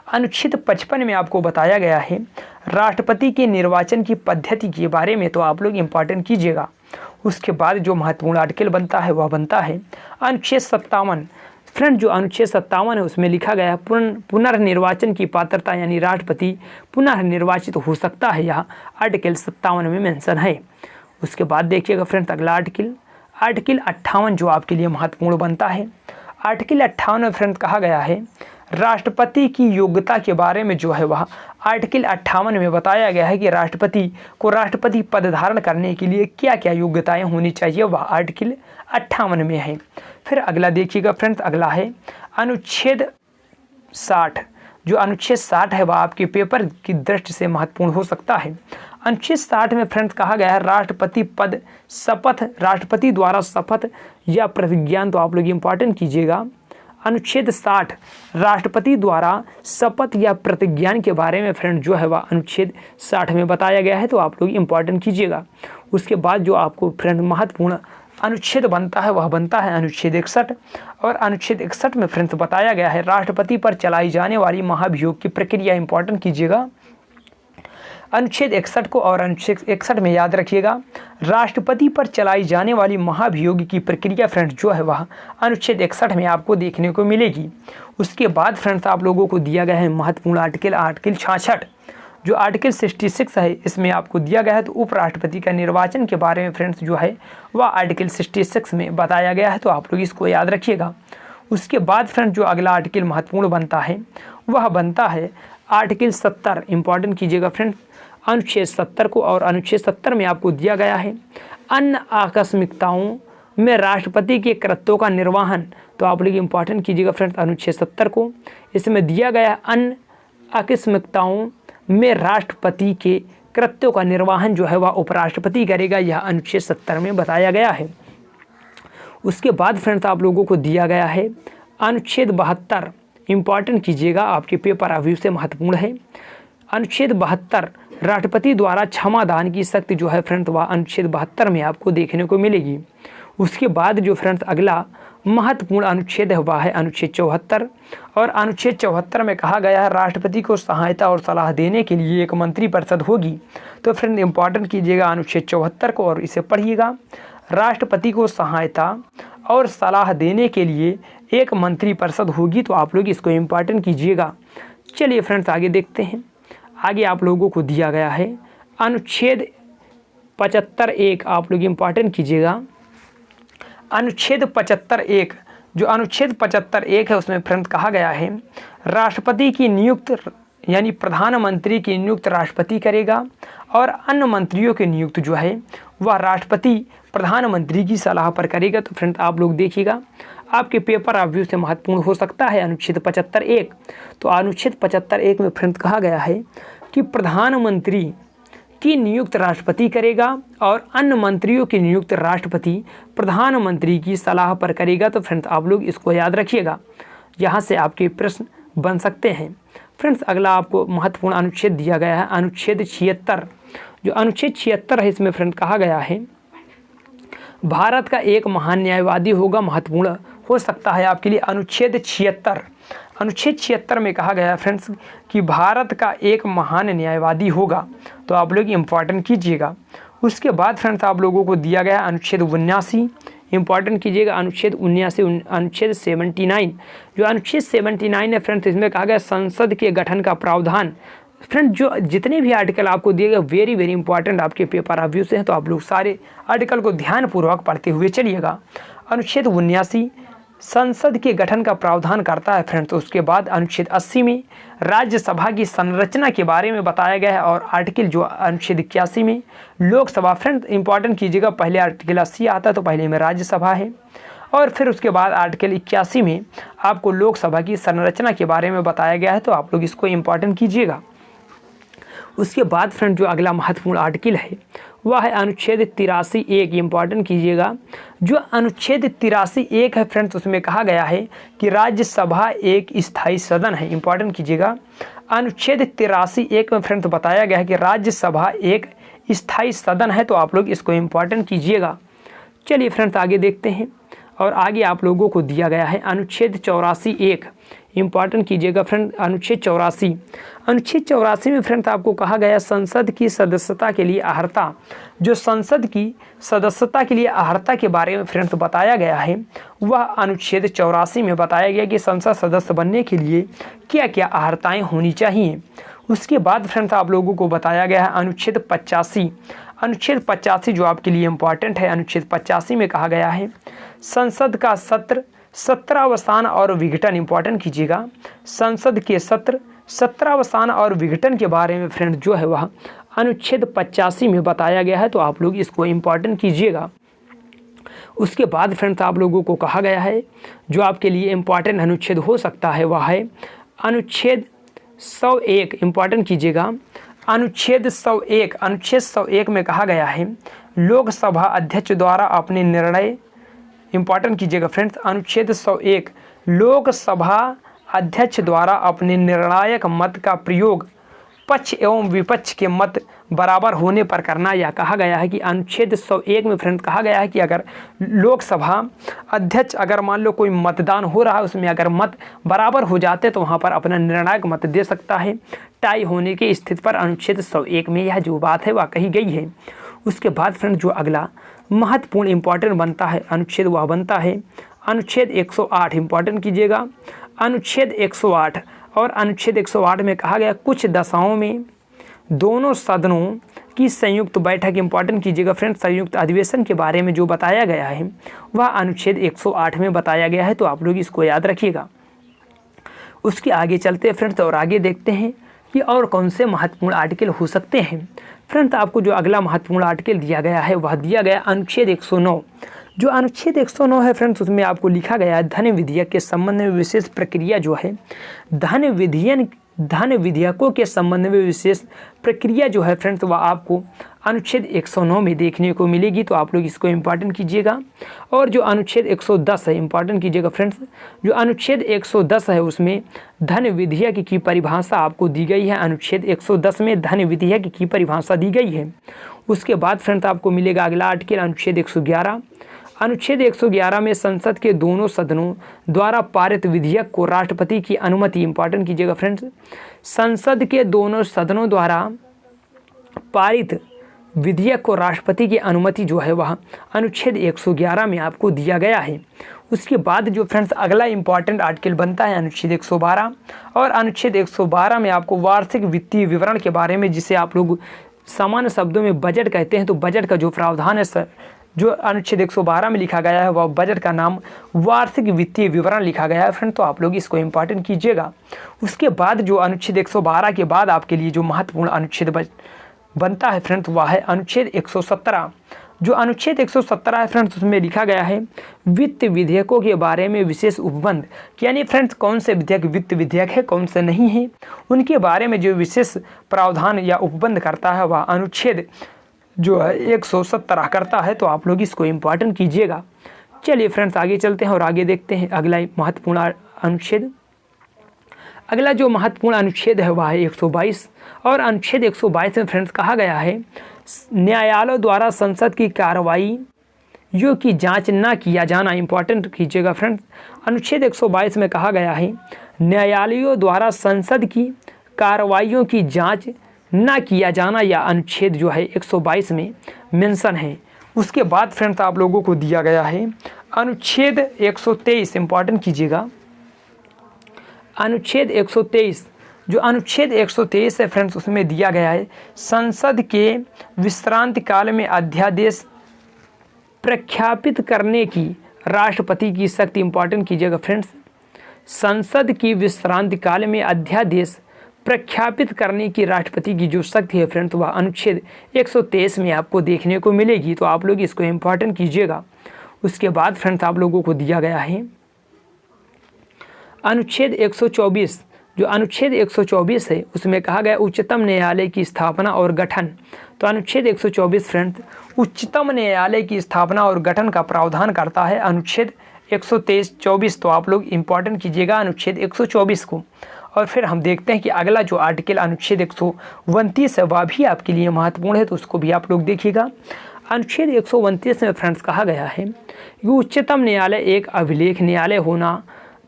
अनुच्छेद 55 में आपको बताया गया है राष्ट्रपति के निर्वाचन की पद्धति के बारे में, तो आप लोग इंपॉर्टेंट कीजिएगा। उसके बाद जो महत्वपूर्ण आर्टिकल बनता है वह बनता है अनुच्छेद 57। फ्रेंड जो अनुच्छेद 57 है उसमें लिखा गया है पुनर्निर्वाचन की पात्रता, यानी राष्ट्रपति पुनर्निर्वाचित हो सकता है, यह आर्टिकल 57 में मेंशन है। उसके बाद देखिएगा फ्रेंड्स अगला आर्टिकल 58 जो आपके लिए महत्वपूर्ण बनता है। आर्टिकल 58 में फ्रेंड्स कहा गया है राष्ट्रपति की योग्यता के बारे में जो है वह आर्टिकल 58 में बताया गया है कि राष्ट्रपति को राष्ट्रपति पद धारण करने के लिए क्या क्या योग्यताएं होनी चाहिए, वह आर्टिकल 58 में है। फिर अगला देखिएगा फ्रेंड्स, अगला है अनुच्छेद 60। जो अनुच्छेद 60 है वह आपके पेपर की दृष्टि से महत्वपूर्ण हो सकता है। अनुच्छेद 60 में फ्रेंड्स कहा गया है राष्ट्रपति पद शपथ, राष्ट्रपति द्वारा शपथ या प्रतिज्ञान, तो आप लोग इंपॉर्टेंट कीजिएगा। अनुच्छेद 60 राष्ट्रपति द्वारा शपथ या प्रतिज्ञान के बारे में फ्रेंड जो है वह अनुच्छेद 60 में बताया गया है, तो आप लोग इंपॉर्टेंट कीजिएगा। उसके बाद जो आपको फ्रेंड महत्वपूर्ण अनुच्छेद बनता है वह बनता है अनुच्छेद 61। और अनुच्छेद 61 में फ्रेंड्स बताया गया है राष्ट्रपति पर चलाई जाने वाली महाभियोग की प्रक्रिया, इंपॉर्टेंट कीजिएगा अनुच्छेद 61 को। और अनुच्छेद 61 में याद रखिएगा राष्ट्रपति पर चलाई जाने वाली महाभियोग की प्रक्रिया फ्रेंड्स जो है वह अनुच्छेद 61 में आपको देखने को मिलेगी। उसके बाद फ्रेंड्स आप लोगों को दिया गया है महत्वपूर्ण आर्टिकल 66। जो आर्टिकल 66 है इसमें आपको दिया गया है तो उपराष्ट्रपति का निर्वाचन के बारे में फ्रेंड्स जो है वह आर्टिकल 66 में बताया गया है, तो आप लोग इसको याद रखिएगा। उसके बाद फ्रेंड्स जो अगला आर्टिकल महत्वपूर्ण बनता है वह बनता है आर्टिकल 70, इंपॉर्टेंट कीजिएगा फ्रेंड्स अनुच्छेद 70 को। और अनुच्छेद 70 में आपको दिया गया है अन्य आकस्मिकताओं में राष्ट्रपति के कृत्यों का निर्वहन, तो आप लोग इंपॉर्टेंट कीजिएगा फ्रेंड्स अनुच्छेद 70 को। इसमें दिया गया अन्य आकस्मिकताओं में राष्ट्रपति के कृत्यों का निर्वहन जो है वह उपराष्ट्रपति करेगा, यह अनुच्छेद 70 में बताया गया है। उसके बाद फ्रेंड्स आप लोगों को दिया गया है अनुच्छेद 72, इंपॉर्टेंट कीजिएगा आपके पेपर रिव्यू से महत्वपूर्ण है। अनुच्छेद 72 राष्ट्रपति द्वारा क्षमादान की शक्ति जो है फ्रेंड्स वह अनुच्छेद 72 में आपको देखने को मिलेगी। उसके बाद जो फ्रेंड्स अगला महत्वपूर्ण अनुच्छेद है वह है अनुच्छेद 74। और अनुच्छेद 74 में कहा गया है राष्ट्रपति को सहायता और सलाह देने के लिए एक मंत्रिपरिषद होगी, तो फ्रेंड इंपॉर्टेंट कीजिएगा अनुच्छेद 74 को और इसे पढ़िएगा। राष्ट्रपति को सहायता और सलाह देने के लिए एक मंत्रिपरिषद होगी, तो आप लोग इसको इम्पॉर्टेंट कीजिएगा। चलिए फ्रेंड्स आगे देखते हैं। आगे आप लोगों को दिया गया है अनुच्छेद 75(1), आप लोग इम्पॉर्टेंट कीजिएगा अनुच्छेद 75(1). जो अनुच्छेद 75(1) है उसमें फ्रेंड्स कहा गया है राष्ट्रपति की नियुक्त यानी प्रधानमंत्री की नियुक्त राष्ट्रपति करेगा और अन्य मंत्रियों की नियुक्त जो है वह राष्ट्रपति प्रधानमंत्री की सलाह पर करेगा। तो फ्रेंड्स आप लोग देखिएगा आपके पेपर रिव्यू से महत्वपूर्ण हो सकता है अनुच्छेद 75(1). तो अनुच्छेद 75(1) में फ्रेंड्स कहा गया है कि प्रधानमंत्री की नियुक्त राष्ट्रपति करेगा और अन्य मंत्रियों की नियुक्त राष्ट्रपति प्रधानमंत्री की सलाह पर करेगा। तो फ्रेंड्स आप लोग इसको याद रखिएगा, यहाँ से आपके प्रश्न बन सकते हैं। फ्रेंड्स अगला आपको महत्वपूर्ण अनुच्छेद दिया गया है अनुच्छेद 76। जो अनुच्छेद 76 है इसमें फ्रेंड कहा गया है भारत का एक महान न्यायवादी होगा, महत्वपूर्ण हो सकता है आपके लिए अनुच्छेद 76। अनुच्छेद 76 में कहा गया है फ्रेंड्स कि भारत का एक महान न्यायवादी होगा, तो आप लोग इम्पॉर्टेंट कीजिएगा। उसके बाद फ्रेंड्स आप लोगों को दिया गया अनुच्छेद 79, इंपॉर्टेंट कीजिएगा अनुच्छेद 79, अनुच्छेद 79। जो अनुच्छेद 79 है फ्रेंड्स, इसमें कहा गया संसद के गठन का प्रावधान। फ्रेंड जो जितने भी आर्टिकल आपको दिए गए वेरी वेरी इंपॉर्टेंट आपके पेपर रिव्यू से हैं, तो आप लोग सारे आर्टिकल को ध्यानपूर्वक पढ़ते हुए चलिएगा। अनुच्छेद 79 संसद के गठन का प्रावधान करता है फ्रेंड्स। उसके बाद अनुच्छेद 80 में राज्यसभा की संरचना के बारे में बताया गया है, और आर्टिकल जो अनुच्छेद 81 में लोकसभा। फ्रेंड्स इंपॉर्टेंट कीजिएगा, पहले आर्टिकल 80 आता है तो पहले में राज्यसभा है, और फिर उसके बाद आर्टिकल 81 में आपको लोकसभा की संरचना के बारे में बताया गया है, तो आप लोग इसको इंपॉर्टेंट कीजिएगा। उसके बाद फ्रेंड जो अगला महत्वपूर्ण आर्टिकल है वह है अनुच्छेद 83(1), इंपॉर्टेंट कीजिएगा। जो अनुच्छेद 83(1) है फ्रेंड्स, उसमें कहा गया है कि राज्यसभा एक स्थायी सदन है। इंपॉर्टेंट कीजिएगा, अनुच्छेद 83(1) में फ्रेंड्स बताया गया है कि राज्यसभा एक स्थायी सदन है, तो आप लोग इसको इंपॉर्टेंट कीजिएगा। चलिए फ्रेंड्स आगे देखते हैं, और आगे आप लोगों को दिया गया है अनुच्छेद 84(1), इंपॉर्टेंट कीजिएगा फ्रेंड। अनुच्छेद 84 में फ्रेंड्स आपको कहा गया संसद की सदस्यता के लिए अर्हता। जो संसद की सदस्यता के लिए अर्हता के बारे में फ्रेंड्स बताया गया है, वह अनुच्छेद 84 में बताया गया कि संसद सदस्य बनने के लिए क्या क्या अर्हताएँ होनी चाहिए। उसके बाद फ्रेंड्स आप लोगों को बताया गया है अनुच्छेद 85। अनुच्छेद 85 जो आपके लिए इम्पॉर्टेंट है। अनुच्छेद 85 में कहा गया है संसद का सत्र, सत्रावसान और विघटन। इंपॉर्टेंट कीजिएगा, संसद के सत्र, सत्रावसान और विघटन के बारे में फ्रेंड जो है वह अनुच्छेद 85 में बताया गया है, तो आप लोग इसको इंपॉर्टेंट कीजिएगा। उसके बाद फ्रेंड्स आप लोगों को कहा गया है जो आपके लिए इम्पॉर्टेंट अनुच्छेद हो सकता है वह है अनुच्छेद 101। इंपॉर्टेंट कीजिएगा, अनुच्छेद 101। अनुच्छेद 101 में कहा गया है लोकसभा अध्यक्ष द्वारा अपने निर्णय। इंपॉर्टेंट कीजिएगा फ्रेंड्स, अनुच्छेद 101 लोकसभा अध्यक्ष द्वारा अपने निर्णायक मत का प्रयोग पक्ष एवं विपक्ष के मत बराबर होने पर करना। यह कहा गया है कि अनुच्छेद 101 में फ्रेंड्स कहा गया है कि अगर लोकसभा अध्यक्ष, अगर मान लो कोई मतदान हो रहा है, उसमें अगर मत बराबर हो जाते तो वहाँ पर अपना निर्णायक मत दे सकता है। टाई होने की स्थिति पर अनुच्छेद 101 में यह जो बात है वह कही गई है। उसके बाद फ्रेंड जो अगला महत्वपूर्ण इंपॉर्टेंट बनता है अनुच्छेद, वह बनता है अनुच्छेद 108। इंपॉर्टेंट कीजिएगा, अनुच्छेद 108। और अनुच्छेद 108 में कहा गया कुछ दशाओं में दोनों सदनों की संयुक्त बैठक। इंपॉर्टेंट कीजिएगा फ्रेंड, संयुक्त अधिवेशन के बारे में जो बताया गया है वह अनुच्छेद 108 में बताया गया है, तो आप लोग इसको याद रखिएगा। उसके आगे चलते हैं फ्रेंड्स और आगे देखते हैं कि और कौन से महत्वपूर्ण आर्टिकल हो सकते हैं। फ्रेंड्स आपको जो अगला महत्वपूर्ण आर्टिकल दिया गया है वह दिया गया अनुच्छेद 109। जो अनुच्छेद 109 है फ्रेंड्स, उसमें आपको लिखा गया है धन विधेयक के संबंध में विशेष प्रक्रिया जो है, धन विधेयकों के संबंध में विशेष प्रक्रिया जो है फ्रेंड्स वह आपको अनुच्छेद 109 में देखने को मिलेगी, तो आप लोग इसको इंपॉर्टेंट कीजिएगा। और जो अनुच्छेद 110 है, इंपॉर्टेंट कीजिएगा फ्रेंड्स, जो अनुच्छेद 110 है उसमें धन विधेयक की परिभाषा आपको दी गई है। अनुच्छेद 110 में धन विधेयक की परिभाषा दी गई है। उसके बाद फ्रेंड्स आपको मिलेगा अगला आर्टिकल अनुच्छेद 111। अनुच्छेद 111 में संसद के दोनों सदनों द्वारा पारित विधेयक को राष्ट्रपति की अनुमति। इंपॉर्टेंट कीजिएगा फ्रेंड्स, संसद के दोनों सदनों द्वारा पारित विधेयक को राष्ट्रपति की अनुमति जो है वह अनुच्छेद 111 में आपको दिया गया है। उसके बाद जो फ्रेंड्स अगला इंपॉर्टेंट आर्टिकल बनता है अनुच्छेद 112। और अनुच्छेद 112 में आपको वार्षिक वित्तीय विवरण के बारे में, जिसे आप लोग सामान्य शब्दों में बजट कहते हैं, तो बजट का जो प्रावधान है सर, जो अनुच्छेद 112 में लिखा गया है वह बजट का नाम वार्षिक वित्तीय विवरण लिखा गया है फ्रेंड, तो आप लोग इसको इंपॉर्टेंट कीजिएगा। उसके बाद जो अनुच्छेद 112 के बाद आपके लिए जो महत्वपूर्ण अनुच्छेद बनता है फ्रेंड्स वह है अनुच्छेद 117। जो अनुच्छेद 117 है फ्रेंड्स, उसमें लिखा गया है वित्त विधेयकों के बारे में विशेष उपबंध। यानी फ्रेंड्स कौन से विधेयक वित्त विधेयक है, कौन से नहीं है, उनके बारे में जो विशेष प्रावधान या उपबंध करता है वह अनुच्छेद जो है 117 करता है, तो आप लोग इसको इंपॉर्टेंट कीजिएगा। चलिए फ्रेंड्स आगे चलते हैं और आगे देखते हैं अगला महत्वपूर्ण अनुच्छेद। अगला जो महत्वपूर्ण अनुच्छेद है वह है 122। और अनुच्छेद 122 में फ्रेंड्स कहा गया है न्यायालयों द्वारा संसद की कार्रवाइयों की जांच न किया जाना। इंपॉर्टेंट कीजिएगा फ्रेंड्स, अनुच्छेद 122 में कहा गया है न्यायालयों द्वारा संसद की कार्रवाइयों की जांच ना किया जाना या अनुच्छेद जो है 122 में मेंशन है। उसके बाद फ्रेंड्स आप लोगों को दिया गया है अनुच्छेद 123, इंपॉर्टेंट कीजिएगा, अनुच्छेद 123, जो अनुच्छेद 123 है फ्रेंड्स उसमें दिया गया है संसद के विश्रांति काल में अध्यादेश प्रख्यापित करने की राष्ट्रपति की शक्ति, इंपॉर्टेंट कीजिएगा फ्रेंड्स, संसद की विश्रांति काल में अध्यादेश प्रख्यापित करने की राष्ट्रपति की जो शक्ति है फ्रेंड्स वह अनुच्छेद 123 में आपको देखने को मिलेगी, तो आप लोग इसको इंपॉर्टेंट कीजिएगा। उसके बाद फ्रेंड्स आप लोगों को दिया गया है अनुच्छेद 124, जो अनुच्छेद 124 है उसमें कहा गया उच्चतम न्यायालय की स्थापना और गठन। तो अनुच्छेद 124 फ्रेंड्स उच्चतम न्यायालय की स्थापना और गठन का प्रावधान करता है अनुच्छेद 123-24, तो आप लोग इंपॉर्टेंट कीजिएगा अनुच्छेद 124 को। और फिर हम देखते हैं कि अगला जो आर्टिकल अनुच्छेद 129 है वह भी आपके लिए महत्वपूर्ण है, तो उसको भी आप लोग देखिएगा। अनुच्छेद 129 में फ्रेंड्स कहा गया है कि उच्चतम न्यायालय एक अभिलेख न्यायालय होना,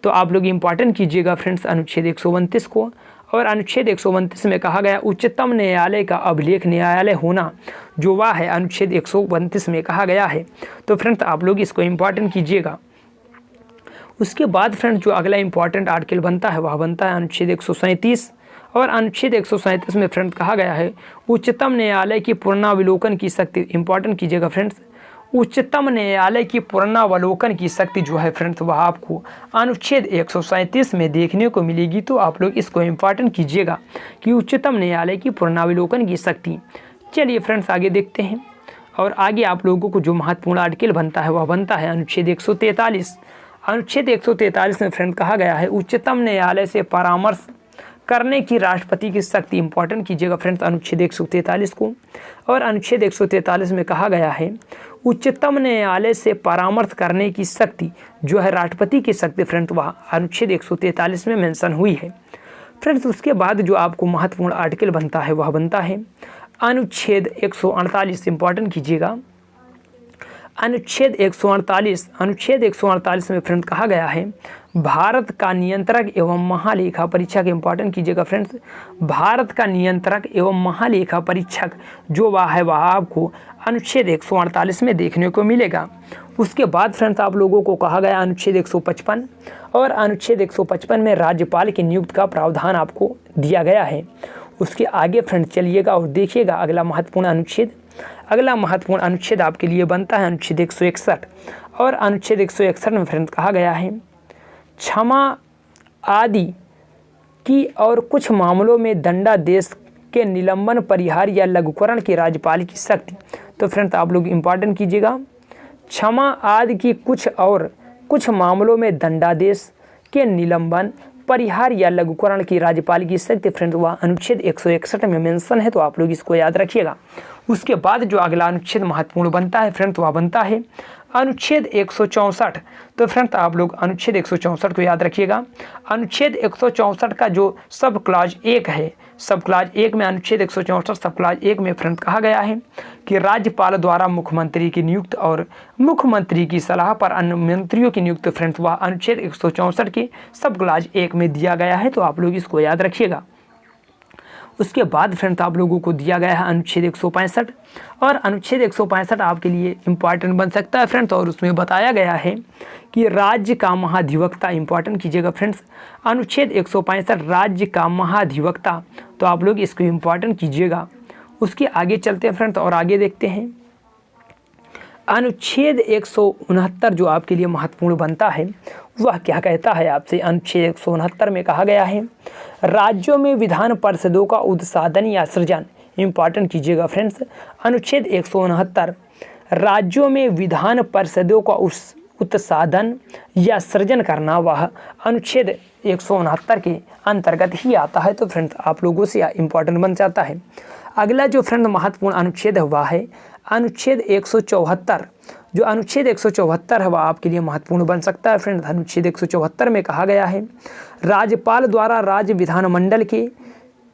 तो आप लोग इंपॉर्टेंट कीजिएगा फ्रेंड्स अनुच्छेद 129 को। और अनुच्छेद 129 में कहा गया उच्चतम न्यायालय का अभिलेख न्यायालय होना, जो वह है अनुच्छेद 129 में कहा गया है, तो फ्रेंड्स आप लोग इसको इंपॉर्टेंट कीजिएगा। उसके बाद फ्रेंड्स जो अगला इंपॉर्टेंट आर्टिकल बनता है वह बनता है अनुच्छेद 137, और अनुच्छेद 137 में फ्रेंड्स कहा गया है उच्चतम न्यायालय की पुनरावलोकन की शक्ति, इंपॉर्टेंट कीजिएगा फ्रेंड्स, उच्चतम न्यायालय की पुनरावलोकन की शक्ति जो है फ्रेंड्स वह आपको अनुच्छेद 137 में देखने को मिलेगी, तो आप लोग इसको इंपॉर्टेंट कीजिएगा कि उच्चतम न्यायालय की पुनरावलोकन की शक्ति। चलिए फ्रेंड्स आगे देखते हैं, और आगे आप लोगों को जो महत्वपूर्ण आर्टिकल बनता है वह बनता है अनुच्छेद 143। अनुच्छेद 143 में फ्रेंड कहा गया है उच्चतम न्यायालय से परामर्श करने की राष्ट्रपति की शक्ति, इंपॉर्टेंट कीजिएगा फ्रेंड्स अनुच्छेद 143 को। और अनुच्छेद 143 में कहा गया है उच्चतम न्यायालय से परामर्श करने की शक्ति जो है राष्ट्रपति की शक्ति फ्रेंड्स वह अनुच्छेद 143 में मेंशन हुई है फ्रेंड्स। उसके बाद जो आपको महत्वपूर्ण आर्टिकल बनता है वह बनता है अनुच्छेद 148, इंपॉर्टेंट कीजिएगा अनुच्छेद 148 में फ्रेंड्स कहा गया है भारत का नियंत्रक एवं महालेखा परीक्षक, इंपॉर्टेंट कीजिएगा फ्रेंड्स, भारत का नियंत्रक एवं महालेखा परीक्षक जो वह है वह आपको अनुच्छेद 148 में देखने को मिलेगा। उसके बाद फ्रेंड्स आप लोगों को कहा गया अनुच्छेद 155, और अनुच्छेद 155 में राज्यपाल की नियुक्ति का प्रावधान आपको दिया गया है। उसके आगे फ्रेंड्स चलिएगा और देखिएगा अगला महत्वपूर्ण अनुच्छेद। अगला महत्वपूर्ण अनुच्छेद आपके लिए बनता है अनुच्छेद 161, और अनुच्छेद 161 में फ्रेंड्स कहा गया है क्षमा आदि की और कुछ मामलों में दंडादेश के निलंबन, परिहार या लघुकरण की राज्यपाल की शक्ति। तो फ्रेंड्स आप लोग इंपॉर्टेंट कीजिएगा क्षमा आदि की कुछ मामलों में दंडादेश के निलंबन, परिहार या लघुकरण की राज्यपाल की शक्ति फ्रेंड्स वह अनुच्छेद 161 में मेंशन है, तो आप लोग इसको याद रखिएगा। उसके बाद जो अगला अनुच्छेद महत्वपूर्ण बनता है फ्रेंड्स वह बनता है अनुच्छेद 164। तो फ्रेंड्स आप लोग अनुच्छेद 164 को याद रखिएगा। अनुच्छेद 164 का जो सब क्लॉज 1 है, सब क्लॉज 1 में अनुच्छेद 164 सब क्लॉज 1 में फ्रेंड्स कहा गया है कि राज्यपाल द्वारा मुख्यमंत्री की नियुक्ति और मुख्यमंत्री की सलाह पर अन्य मंत्रियों की नियुक्ति फ्रेंड्स वह अनुच्छेद 164 की सब क्लॉज 1 में दिया गया है, तो आप लोग इसको याद रखिएगा। उसके बाद फ्रेंड्स आप लोगों को दिया गया है अनुच्छेद 165, और अनुच्छेद 165 आपके लिए इम्पॉर्टेंट बन सकता है फ्रेंड्स, और उसमें बताया गया है कि राज्य का महाधिवक्ता, इंपॉर्टेंट कीजिएगा फ्रेंड्स अनुच्छेद 165 राज्य का महाधिवक्ता, तो आप लोग इसको इम्पॉर्टेंट कीजिएगा। उसके आगे चलते हैं फ्रेंड्स और आगे देखते हैं अनुच्छेद 169 जो आपके लिए महत्वपूर्ण बनता है वह क्या कहता है आपसे। अनुच्छेद 169 में कहा गया है राज्यों में विधान परिषदों का उत्साधन या सृजन, इंपॉर्टेंट कीजिएगा फ्रेंड्स अनुच्छेद 169 राज्यों में विधान परिषदों का उत्साधन या सृजन करना वह अनुच्छेद 169 के अंतर्गत ही आता है, तो फ्रेंड्स आप लोगों से इम्पॉर्टेंट बन जाता है। अगला जो फ्रेंड महत्वपूर्ण अनुच्छेद है वह है अनुच्छेद 174। जो अनुच्छेद 174 है वह आपके लिए महत्वपूर्ण बन सकता है फ्रेंड। अनुच्छेद 174 में कहा गया है राज्यपाल द्वारा राज्य विधानमंडल के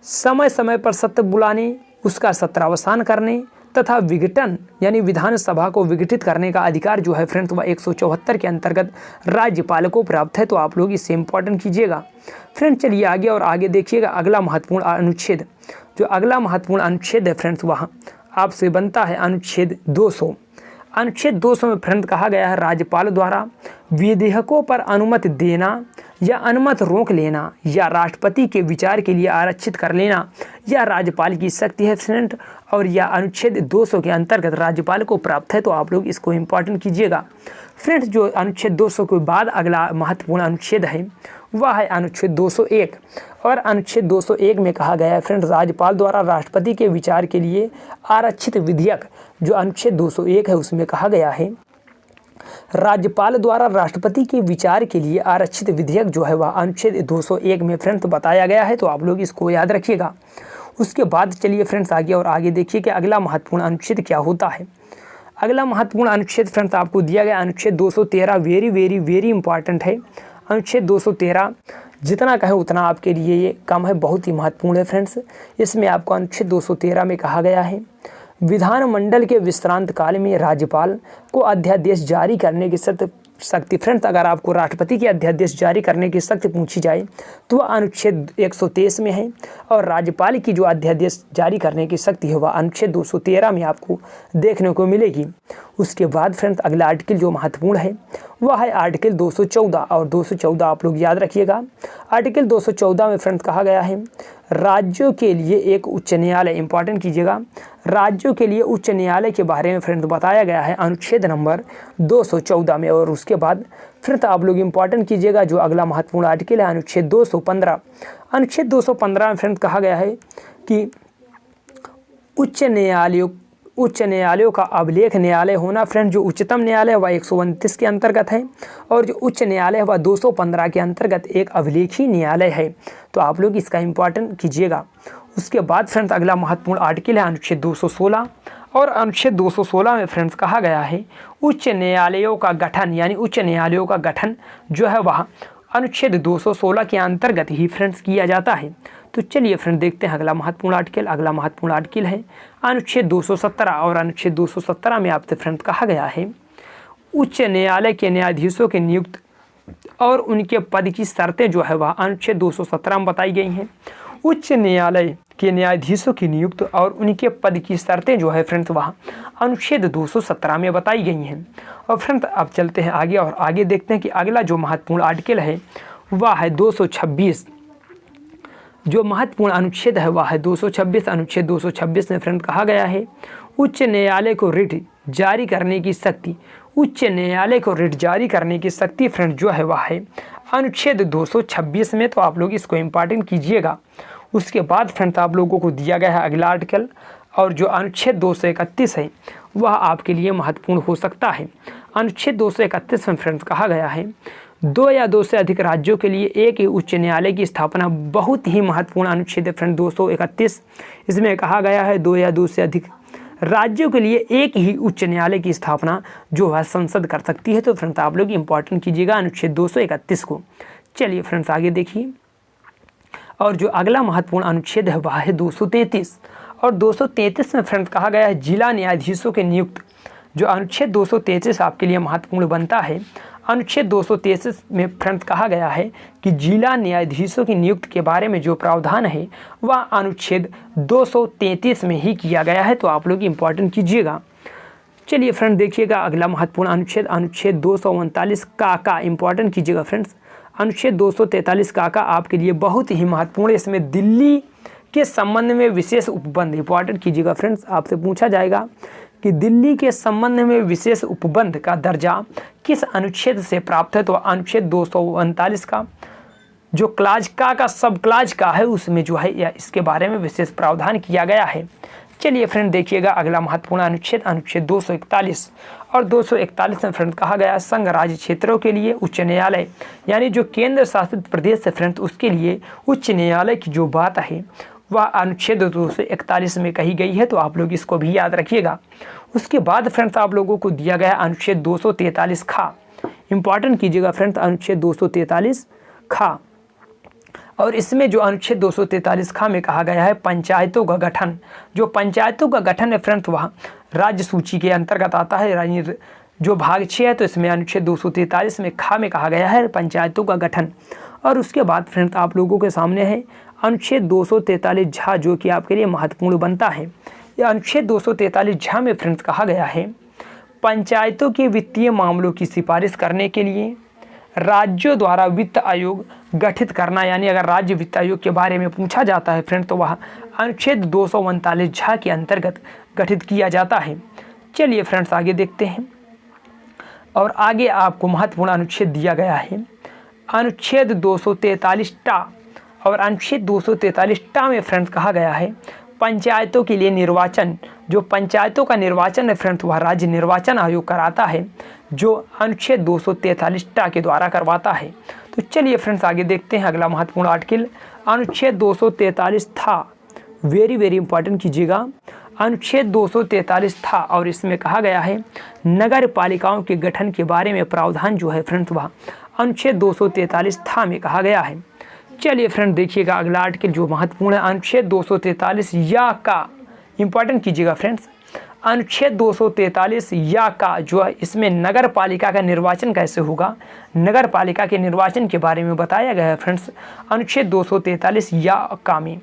समय समय पर सत्र बुलाने, उसका सत्रावसान करने तथा विघटन यानी विधानसभा को विघटित करने का अधिकार जो है फ्रेंड्स वह 174 के अंतर्गत राज्यपाल को प्राप्त है, तो आप लोग इससे इंपॉर्टेंट कीजिएगा। फ्रेंड चलिए आगे और आगे देखिएगा अगला महत्वपूर्ण अनुच्छेद जो अगला महत्वपूर्ण अनुच्छेद है फ्रेंड्स वहाँ आपसे बनता है अनुच्छेद 200। अनुच्छेद 200 में फ्रेंड्स कहा गया है राज्यपाल द्वारा विधेयकों पर अनुमति देना या अनुमति रोक लेना या राष्ट्रपति के विचार के लिए आरक्षित कर लेना या राज्यपाल की शक्ति है फ्रेंड, और यह अनुच्छेद 200 के अंतर्गत राज्यपाल को प्राप्त है। तो आप लोग इसको इम्पोर्टेंट कीजिएगा फ्रेंड्स। जो अनुच्छेद 200 के बाद अगला महत्वपूर्ण अनुच्छेद है वह है अनुच्छेद 201। और अनुच्छेद 201 में कहा गया है फ्रेंड्स राज्यपाल द्वारा राष्ट्रपति के विचार के लिए आरक्षित विधेयक, जो अनुच्छेद 201 है उसमें कहा गया है राज्यपाल द्वारा राष्ट्रपति के विचार के लिए आरक्षित विधेयक जो है वह अनुच्छेद 201 में फ्रेंड्स बताया गया है। तो आप लोग इसको याद रखिएगा। उसके बाद चलिए फ्रेंड्स आगे और आगे देखिए कि अगला महत्वपूर्ण अनुच्छेद क्या होता है। अगला महत्वपूर्ण अनुच्छेद फ्रेंड्स आपको दिया गया अनुच्छेद 213 वेरी वेरी वेरी इंपॉर्टेंट है। अनुच्छेद 213 जितना कहे उतना आपके लिए ये कम है, बहुत ही महत्वपूर्ण है फ्रेंड्स। इसमें आपको अनुच्छेद 213 में कहा गया है विधानमंडल के विश्रांत काल में राज्यपाल को अध्यादेश जारी करने की शक्ति फ्रेंड्स, अगर आपको राष्ट्रपति के अध्यादेश जारी करने की शक्ति पूछी जाए तो वह अनुच्छेद 123 में है, और राज्यपाल की जो अध्यादेश जारी करने की शक्ति है वह अनुच्छेद 213 में आपको देखने को मिलेगी। उसके बाद फ्रेंड्स अगला आर्टिकल जो महत्वपूर्ण है वह है आर्टिकल 214, और 214 आप लोग याद रखिएगा। आर्टिकल 214 में फ्रेंड्स कहा गया है राज्यों के लिए एक उच्च न्यायालय, इंपॉर्टेंट कीजिएगा, राज्यों के लिए उच्च न्यायालय के बारे में फ्रेंड्स बताया गया है अनुच्छेद नंबर 214 में। और उसके बाद फ्रेंड्स आप लोग इंपॉर्टेंट कीजिएगा जो अगला महत्वपूर्ण आर्टिकल है अनुच्छेद 215। अनुच्छेद 215 में फ्रेंड्स कहा गया है कि उच्च न्यायालयों का अभिलेख न्यायालय होना फ्रेंड, जो उच्चतम न्यायालय वह 129 के अंतर्गत है, और जो उच्च न्यायालय वह 215 के अंतर्गत एक अभिलेखी न्यायालय है। तो आप लोग इसका इम्पोर्टेंट कीजिएगा। उसके बाद फ्रेंड्स अगला महत्वपूर्ण आर्टिकल है अनुच्छेद 216, और अनुच्छेद 216 में फ्रेंड्स कहा गया है उच्च न्यायालयों का गठन, यानी उच्च न्यायालयों का गठन जो है वह अनुच्छेद 216 के अंतर्गत ही फ्रेंड्स किया जाता है। तो चलिए फ्रेंड देखते हैं अगला महत्वपूर्ण आर्टिकल। अगला महत्वपूर्ण आर्टिकल है अनुच्छेद 217, और अनुच्छेद 217 में आपसे फ्रेंड्स कहा गया है उच्च न्यायालय के न्यायाधीशों के नियुक्त और उनके पद की शर्तें जो है वह अनुच्छेद 217 में बताई गई हैं। उच्च न्यायालय के न्यायाधीशों की नियुक्त और उनके पद की शर्तें जो है फ्रेंड्स वह अनुच्छेद 217 में बताई गई हैं। और फ्रेंड्स अब चलते हैं आगे और आगे देखते हैं कि अगला जो महत्वपूर्ण आर्टिकल है वह है 226। जो महत्वपूर्ण अनुच्छेद है वह है 226। अनुच्छेद 226 में फ्रेंड कहा गया है उच्च न्यायालय को रिट जारी करने की शक्ति, उच्च न्यायालय को रिट जारी करने की शक्ति फ्रेंड जो है वह है अनुच्छेद 226 में। तो आप लोग इसको इम्पोर्टेंट कीजिएगा। उसके बाद फ्रेंड्स आप लोगों को दिया गया है अगला आर्टिकल, और जो अनुच्छेद 231 है वह आपके लिए महत्वपूर्ण हो सकता है। अनुच्छेद 231 में फ्रेंड्स कहा गया है 2 या 2 से अधिक राज्यों के लिए एक ही उच्च न्यायालय की स्थापना, बहुत ही महत्वपूर्ण अनुच्छेद है फ्रेंड 231। इसमें कहा गया है 2 या 2 से अधिक राज्यों के लिए एक ही उच्च न्यायालय की स्थापना जो है संसद कर सकती है। तो फ्रेंड्स आप लोग इंपॉर्टेंट कीजिएगा अनुच्छेद 231 को। चलिए फ्रेंड्स आगे देखिए, और जो अगला महत्वपूर्ण अनुच्छेद है वह है 233, और 233 में फ्रेंड्स कहा गया है जिला न्यायाधीशों के नियुक्त। जो अनुच्छेद 233 आपके लिए महत्वपूर्ण बनता है, अनुच्छेद 233 में फ्रेंड्स कहा गया है कि जिला न्यायाधीशों की नियुक्ति के बारे में जो प्रावधान है वह अनुच्छेद 233 में ही किया गया है। तो आप लोग इम्पोर्टेंट कीजिएगा। चलिए फ्रेंड देखिएगा अगला महत्वपूर्ण अनुच्छेद, अनुच्छेद 239 का इम्पोर्टेंट कीजिएगा फ्रेंड्स। अनुच्छेद 243 का आपके लिए बहुत ही महत्वपूर्ण है। इसमें दिल्ली के संबंध में विशेष उपबंध इंपॉर्टेंट कीजिएगा फ्रेंड्स। आपसे पूछा जाएगा कि दिल्ली के संबंध में विशेष उपबंध का दर्जा किस अनुच्छेद से प्राप्त है। तो अनुच्छेद 239 का जो क्लाज का सब क्लाज का है उसमें जो है या इसके बारे में विशेष प्रावधान किया गया है। चलिए फ्रेंड देखिएगा अगला महत्वपूर्ण अनुच्छेद, अनुच्छेद 241, और 241 में फ्रेंड कहा गया संघ राज्य क्षेत्रों के लिए उच्च न्यायालय, यानी जो केंद्र शासित प्रदेश है फ्रेंड उसके लिए उच्च न्यायालय की जो बात है वह अनुच्छेद 241 में कही गई है। तो आप लोग इसको भी याद रखिएगा। उसके बाद फ्रेंड्स आप लोगों को दिया गया अनुच्छेद 243 खा, इंपॉर्टेंट कीजिएगा फ्रेंड्स अनुच्छेद 243 खा। और इसमें जो अनुच्छेद 243 खा में कहा गया है पंचायतों का गठन। जो पंचायतों का गठन है फ्रेंड्स वह राज्य सूची के अंतर्गत आता है, यानी जो भाग 6 है। तो इसमें अनुच्छेद 243 में खा में कहा गया है पंचायतों का गठन। और उसके बाद फ्रेंड्स आप लोगों के सामने है अनुच्छेद 243 झा जो कि आपके लिए महत्वपूर्ण बनता है। यह अनुच्छेद 243 झा में फ्रेंड्स कहा गया है, पंचायतों के वित्तीय मामलों की सिफारिश करने के लिए राज्यों द्वारा वित्त आयोग गठित करना, यानी अगर राज्य वित्त आयोग के बारे में पूछा जाता है फ्रेंड तो वह अनुच्छेद 239 झा के अंतर्गत गठित किया जाता है। चलिए फ्रेंड्स आगे देखते हैं, और आगे आपको महत्वपूर्ण अनुच्छेद दिया गया है अनुच्छेद 243 टा, और अनुच्छेद 243 टा में फ्रेंड्स कहा गया है पंचायतों के लिए निर्वाचन, जो पंचायतों का निर्वाचन है फ्रेंड्स वह राज्य निर्वाचन आयोग कराता है, जो अनुच्छेद 243 टा के द्वारा करवाता है। तो चलिए फ्रेंड्स आगे देखते हैं अगला महत्वपूर्ण आर्टिकल अनुच्छेद 243 था, वेरी वेरी इंपॉर्टेंट कीजिएगा, अनुच्छेद 243 था, और इसमें कहा गया है नगर पालिकाओं के गठन के बारे में प्रावधान जो है फ्रेंड्स वह अनुच्छेद 243 था में कहा गया है। चलिए फ्रेंड देखिएगा अगला आर्टिकल जो महत्वपूर्ण है अनुच्छेद 243 या का, इंपॉर्टेंट कीजिएगा फ्रेंड्स, अनुच्छेद 243 या का जो है इसमें नगर पालिका का निर्वाचन कैसे होगा, नगर पालिका के निर्वाचन के बारे में बताया गया है फ्रेंड्स अनुच्छेद 243 या का में।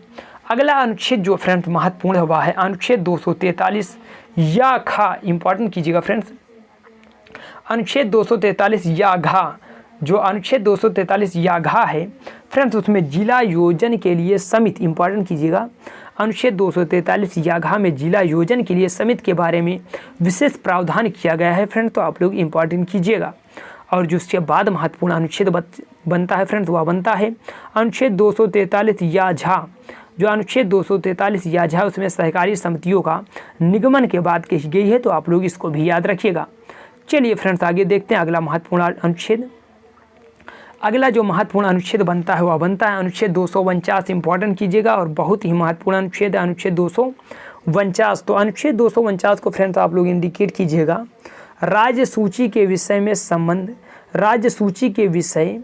अगला अनुच्छेद जो फ्रेंड्स महत्वपूर्ण है वह है अनुच्छेद 243 या खा, इंपॉर्टेंट कीजिएगा फ्रेंड्स, अनुच्छेद 243 या घा, जो अनुच्छेद 243 या घा है फ्रेंड्स उसमें जिला योजन के लिए समिति, इंपॉर्टेंट कीजिएगा, अनुच्छेद 243 या घा में जिला योजन के लिए समिति के बारे में विशेष प्रावधान किया गया है फ्रेंड्स, तो आप लोग इंपॉर्टेंट कीजिएगा। और जो उसके बाद महत्वपूर्ण अनुच्छेद बनता है फ्रेंड्स वह बनता है अनुच्छेद 243 या झा, जो अनुच्छेद 243 या झा उसमें सहकारी समितियों का निगमन के बाद कही गई है, तो आप लोग इसको भी याद रखिएगा। चलिए फ्रेंड्स आगे देखते हैं अगला महत्वपूर्ण अनुच्छेद। अगला जो महत्वपूर्ण अनुच्छेद बनता है वह बनता है अनुच्छेद 249, इंपॉर्टेंट कीजिएगा, और बहुत ही महत्वपूर्ण अनुच्छेद है अनुच्छेद 249। तो अनुच्छेद 249 को फ्रेंड्स आप लोग इंडिकेट कीजिएगा, राज्य सूची के विषय में संबंध, राज्य सूची के विषय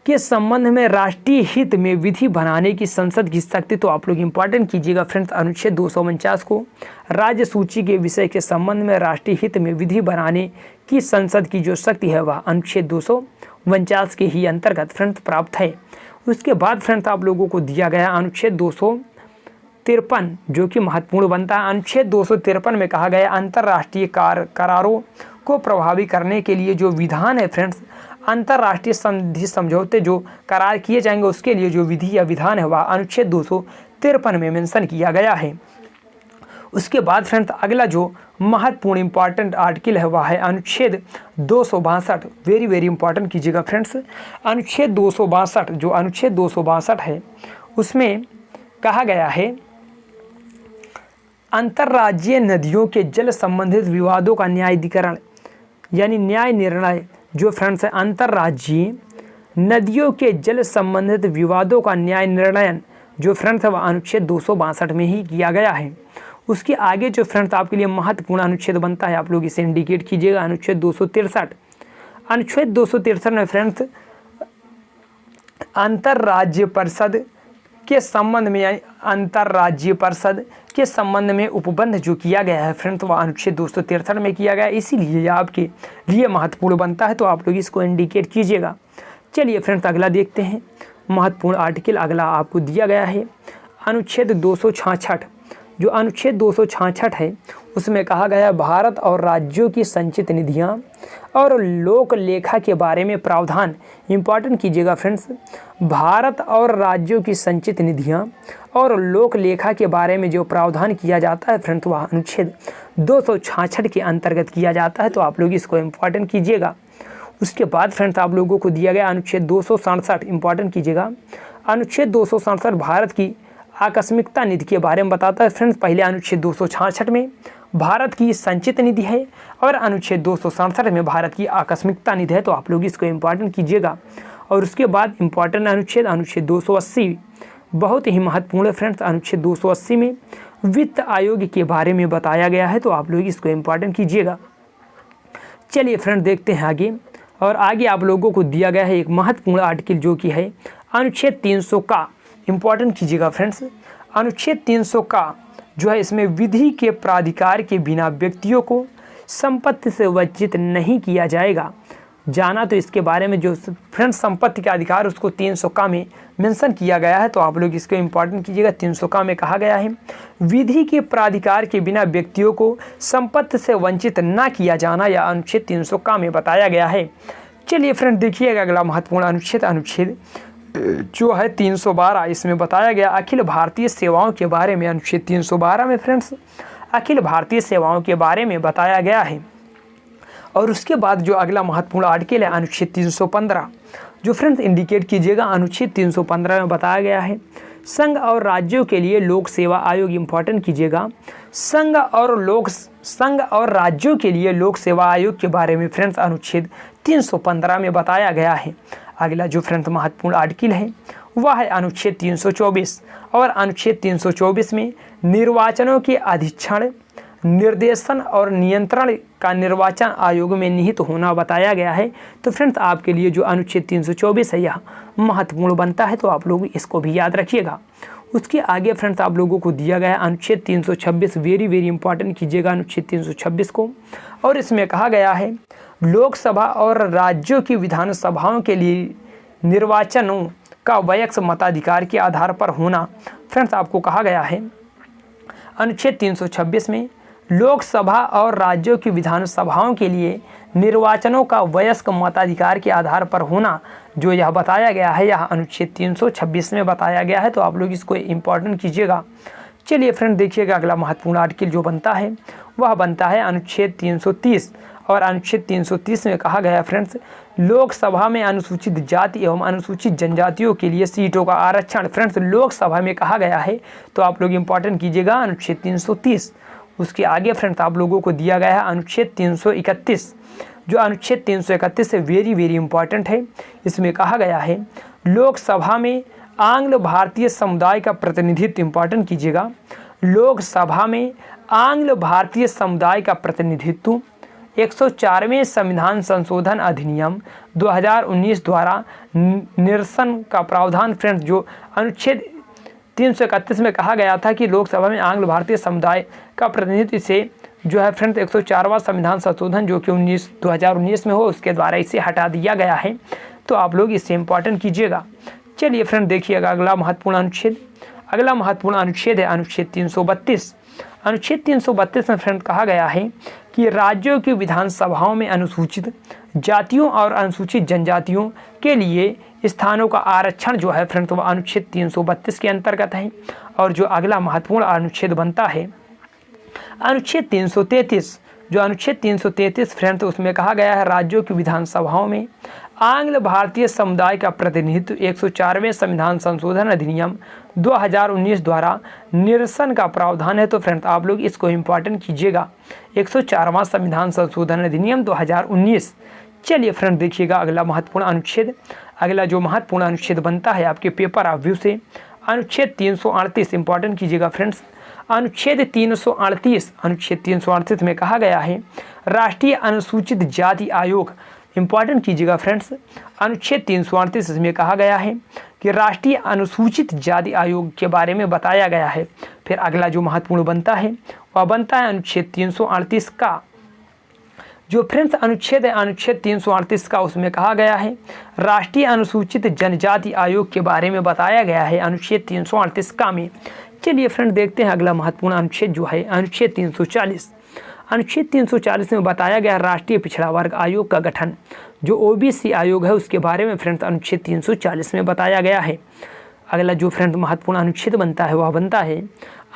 के संबंध में राष्ट्रीय हित में विधि बनाने की संसद की शक्ति, तो आप लोग इंपॉर्टेंट कीजिएगा फ्रेंड्स अनुच्छेद 249 को, राज्य सूची के विषय के संबंध में राष्ट्रीय हित में विधि बनाने की संसद की जो शक्ति है वह अनुच्छेद 249 के ही अंतर्गत फ्रेंड्स प्राप्त है। उसके बाद फ्रेंड्स आप लोगों को दिया गया अनुच्छेद 253 जो कि महत्वपूर्ण बनता है। अनुच्छेद 253 में कहा गया अंतर्राष्ट्रीय करारों को प्रभावी करने के लिए जो विधान है फ्रेंड्स, अंतर्राष्ट्रीय संधि समझौते जो करार किए जाएंगे उसके लिए जो विधि या विधान है वह अनुच्छेद 253 में मेंशन किया गया है। उसके बाद फ्रेंड्स अगला जो महत्वपूर्ण इंपॉर्टेंट आर्टिकल है वह है अनुच्छेद 262, वेरी वेरी इंपॉर्टेंट कीजिएगा फ्रेंड्स, अनुच्छेद 262, जो अनुच्छेद 262 है उसमें कहा गया है अंतर्राज्यीय नदियों के जल संबंधित विवादों का न्यायाधिकरण, यानी न्याय निर्णय जो फ्रेंड्स है अंतर्राज्यीय नदियों के जल संबंधित विवादों का न्याय निर्णय जो फ्रेंड्स है वह अनुच्छेद 262 में ही किया गया है। उसके आगे जो फ्रेंड्स आपके लिए महत्वपूर्ण अनुच्छेद बनता है आप लोग इसे इंडिकेट कीजिएगा, अनुच्छेद 263। अनुच्छेद 263 में फ्रेंड्स अंतर्राज्यीय परिषद के संबंध में, यानी अंतर्राज्यीय परिषद के संबंध में उपबंध जो किया गया है फ्रेंड्स वह अनुच्छेद 263 में किया गया है, इसीलिए यह आपके लिए महत्वपूर्ण बनता है, तो आप लोग इसको इंडिकेट कीजिएगा। चलिए फ्रेंड्स अगला देखते हैं महत्वपूर्ण आर्टिकल। अगला आपको दिया गया है अनुच्छेद 266, जो अनुच्छेद 266 है उसमें कहा गया भारत और राज्यों की संचित निधियां और लोक लेखा के बारे में प्रावधान, इंपॉर्टेंट कीजिएगा फ्रेंड्स, भारत और राज्यों की संचित निधियां और लोक लेखा के बारे में जो प्रावधान किया जाता है फ्रेंड्स वह अनुच्छेद 266 के अंतर्गत किया जाता है, तो आप लोग इसको इंपॉर्टेंट कीजिएगा। उसके बाद फ्रेंड्स आप लोगों को दिया गया अनुच्छेद 267, इंपॉर्टेंट कीजिएगा, अनुच्छेद 267 भारत की आकस्मिकता निधि के बारे में बताता है फ्रेंड्स। पहले अनुच्छेद 266 में भारत की संचित निधि है और अनुच्छेद 267 में भारत की आकस्मिकता निधि है, तो आप लोग इसको इंपॉर्टेंट कीजिएगा। और उसके बाद इंपॉर्टेंट अनुच्छेद 280 बहुत ही महत्वपूर्ण है फ्रेंड्स, अनुच्छेद 280 में वित्त आयोग के बारे में बताया गया है, तो आप लोग इसको इंपॉर्टेंट कीजिएगा। चलिए फ्रेंड देखते हैं आगे, और आगे आप लोगों को दिया गया है एक महत्वपूर्ण आर्टिकल जो कि है अनुच्छेद 300 का, इंपॉर्टेंट कीजिएगा फ्रेंड्स, अनुच्छेद 300 का जो है इसमें विधि के प्राधिकार के बिना व्यक्तियों को संपत्ति से वंचित नहीं किया जाएगा, जाना, तो इसके बारे में जो फ्रेंड्स संपत्ति का अधिकार उसको 300 का में मेंशन किया गया है, तो आप लोग इसको इंपॉर्टेंट कीजिएगा। 300 का में कहा गया है विधि के प्राधिकार के बिना व्यक्तियों को संपत्ति से वंचित न किया जाना, या अनुच्छेद 300 का में बताया गया है। चलिए फ्रेंड देखिएगा अगला महत्वपूर्ण अनुच्छेद जो है 312, इसमें बताया गया अखिल भारतीय सेवाओं के बारे में। अनुच्छेद 312 में फ्रेंड्स अखिल भारतीय सेवाओं के बारे में बताया गया है। और उसके बाद जो अगला महत्वपूर्ण आर्टिकल है अनुच्छेद 315, जो फ्रेंड्स इंडिकेट कीजिएगा। अनुच्छेद 315 में बताया गया है संघ और राज्यों के लिए लोक सेवा आयोग, इंपॉर्टेंट कीजिएगा। संघ और राज्यों के लिए लोक सेवा आयोग के बारे में फ्रेंड्स अनुच्छेद 315 में बताया गया है। अगला जो फ्रेंड्स महत्वपूर्ण आर्टिकल है वह है अनुच्छेद 324, और अनुच्छेद 324 में निर्वाचनों के अधीक्षण, निर्देशन और नियंत्रण का निर्वाचन आयोग में निहित होना बताया गया है। तो फ्रेंड्स आपके लिए जो अनुच्छेद 324 है यह महत्वपूर्ण बनता है, तो आप लोग इसको भी याद रखिएगा। उसके आगे फ्रेंड्स आप लोगों को दिया गया है अनुच्छेद 326, वेरी इंपॉर्टेंट कीजिएगा अनुच्छेद 326 को। और इसमें कहा गया है लोकसभा और राज्यों की विधानसभाओं के लिए निर्वाचनों का वयस्क मताधिकार के आधार पर होना। फ्रेंड्स आपको कहा गया है अनुच्छेद 326 में लोकसभा और राज्यों की विधानसभाओं के लिए निर्वाचनों का वयस्क मताधिकार के आधार पर होना, जो यह बताया गया है, यह अनुच्छेद 326 में बताया गया है, तो आप लोग इसको इम्पॉर्टेंट कीजिएगा। चलिए फ्रेंड देखिएगा अगला महत्वपूर्ण आर्टिकल जो बनता है वह बनता है अनुच्छेद 330, और अनुच्छेद 330 में कहा गया फ्रेंड्स लोकसभा में अनुसूचित जाति एवं अनुसूचित जनजातियों के लिए सीटों का आरक्षण। फ्रेंड्स लोकसभा में कहा गया है, तो आप लोग इम्पॉर्टेंट कीजिएगा अनुच्छेद 330। उसके आगे फ्रेंड्स आप लोगों को दिया गया है अनुच्छेद 331, जो अनुच्छेद 331 से वेरी इंपॉर्टेंट है। इसमें कहा गया है लोकसभा में आंग्ल भारतीय समुदाय का प्रतिनिधित्व, इंपॉर्टेंट कीजिएगा, लोकसभा में आंग्ल भारतीय समुदाय का प्रतिनिधित्व 104वें संविधान संशोधन अधिनियम 2019 द्वारा निरसन का प्रावधान। फ्रेंड्स जो अनुच्छेद 331 में कहा गया था कि लोकसभा में आंग्ल भारतीय समुदाय का प्रतिनिधित्व से जो है फ्रेंड्स 104वां संविधान संशोधन जो कि 2019 में हो उसके द्वारा इसे हटा दिया गया है, तो आप लोग इससे इंपॉर्टेंट कीजिएगा। चलिए फ्रेंड देखिएगा अगला महत्वपूर्ण अनुच्छेद है अनुच्छेद 332। अनुच्छेद 332 में फ्रेंड कहा गया है कि राज्यों की विधानसभाओं में अनुसूचित जातियों और अनुसूचित जनजातियों के लिए स्थानों का आरक्षण जो है फ्रेंड तो वह अनुच्छेद 332 के अंतर्गत है। और जो अगला महत्वपूर्ण अनुच्छेद बनता है अनुच्छेद 333, जो अनुच्छेद 333 फ्रेंड तो उसमें कहा गया है राज्यों की विधानसभाओं में आंग्ल भारतीय समुदाय का प्रतिनिधित्व 104वें संविधान संशोधन अधिनियम 2019 द्वारा निरसन का प्रावधान है। तो फ्रेंड्स आप लोग इसको इम्पॉर्टेंट कीजिएगा, 104वां संविधान संशोधन अधिनियम 2019। चलिए फ्रेंड देखिएगा अगला जो महत्वपूर्ण अनुच्छेद बनता है आपके पेपर ऑफ व्यू से अनुच्छेद 338, इंपॉर्टेंट कीजिएगा फ्रेंड्स। अनुच्छेद 338 में कहा गया है राष्ट्रीय अनुसूचित जाति आयोग, इंपॉर्टेंट कीजिएगा फ्रेंड्स। अनुच्छेद 338 में कहा गया है कि राष्ट्रीय अनुसूचित जाति आयोग के बारे में बताया गया है। फिर अगला जो महत्वपूर्ण बनता है वह बनता है अनुच्छेद 338 का, जो फ्रेंड्स अनुच्छेद है अनुच्छेद 338 का, उसमें कहा गया है राष्ट्रीय अनुसूचित जनजाति आयोग के बारे में बताया गया है अनुच्छेद 338 का में। चलिए फ्रेंड देखते हैं अगला महत्वपूर्ण अनुच्छेद जो है अनुच्छेद 340। अनुच्छेद 340 में बताया गया राष्ट्रीय पिछड़ा वर्ग आयोग का गठन, जो ओबीसी आयोग है उसके बारे में फ्रेंड्स अनुच्छेद 340 में बताया गया है। अगला जो फ्रेंड्स महत्वपूर्ण अनुच्छेद बनता है वह बनता है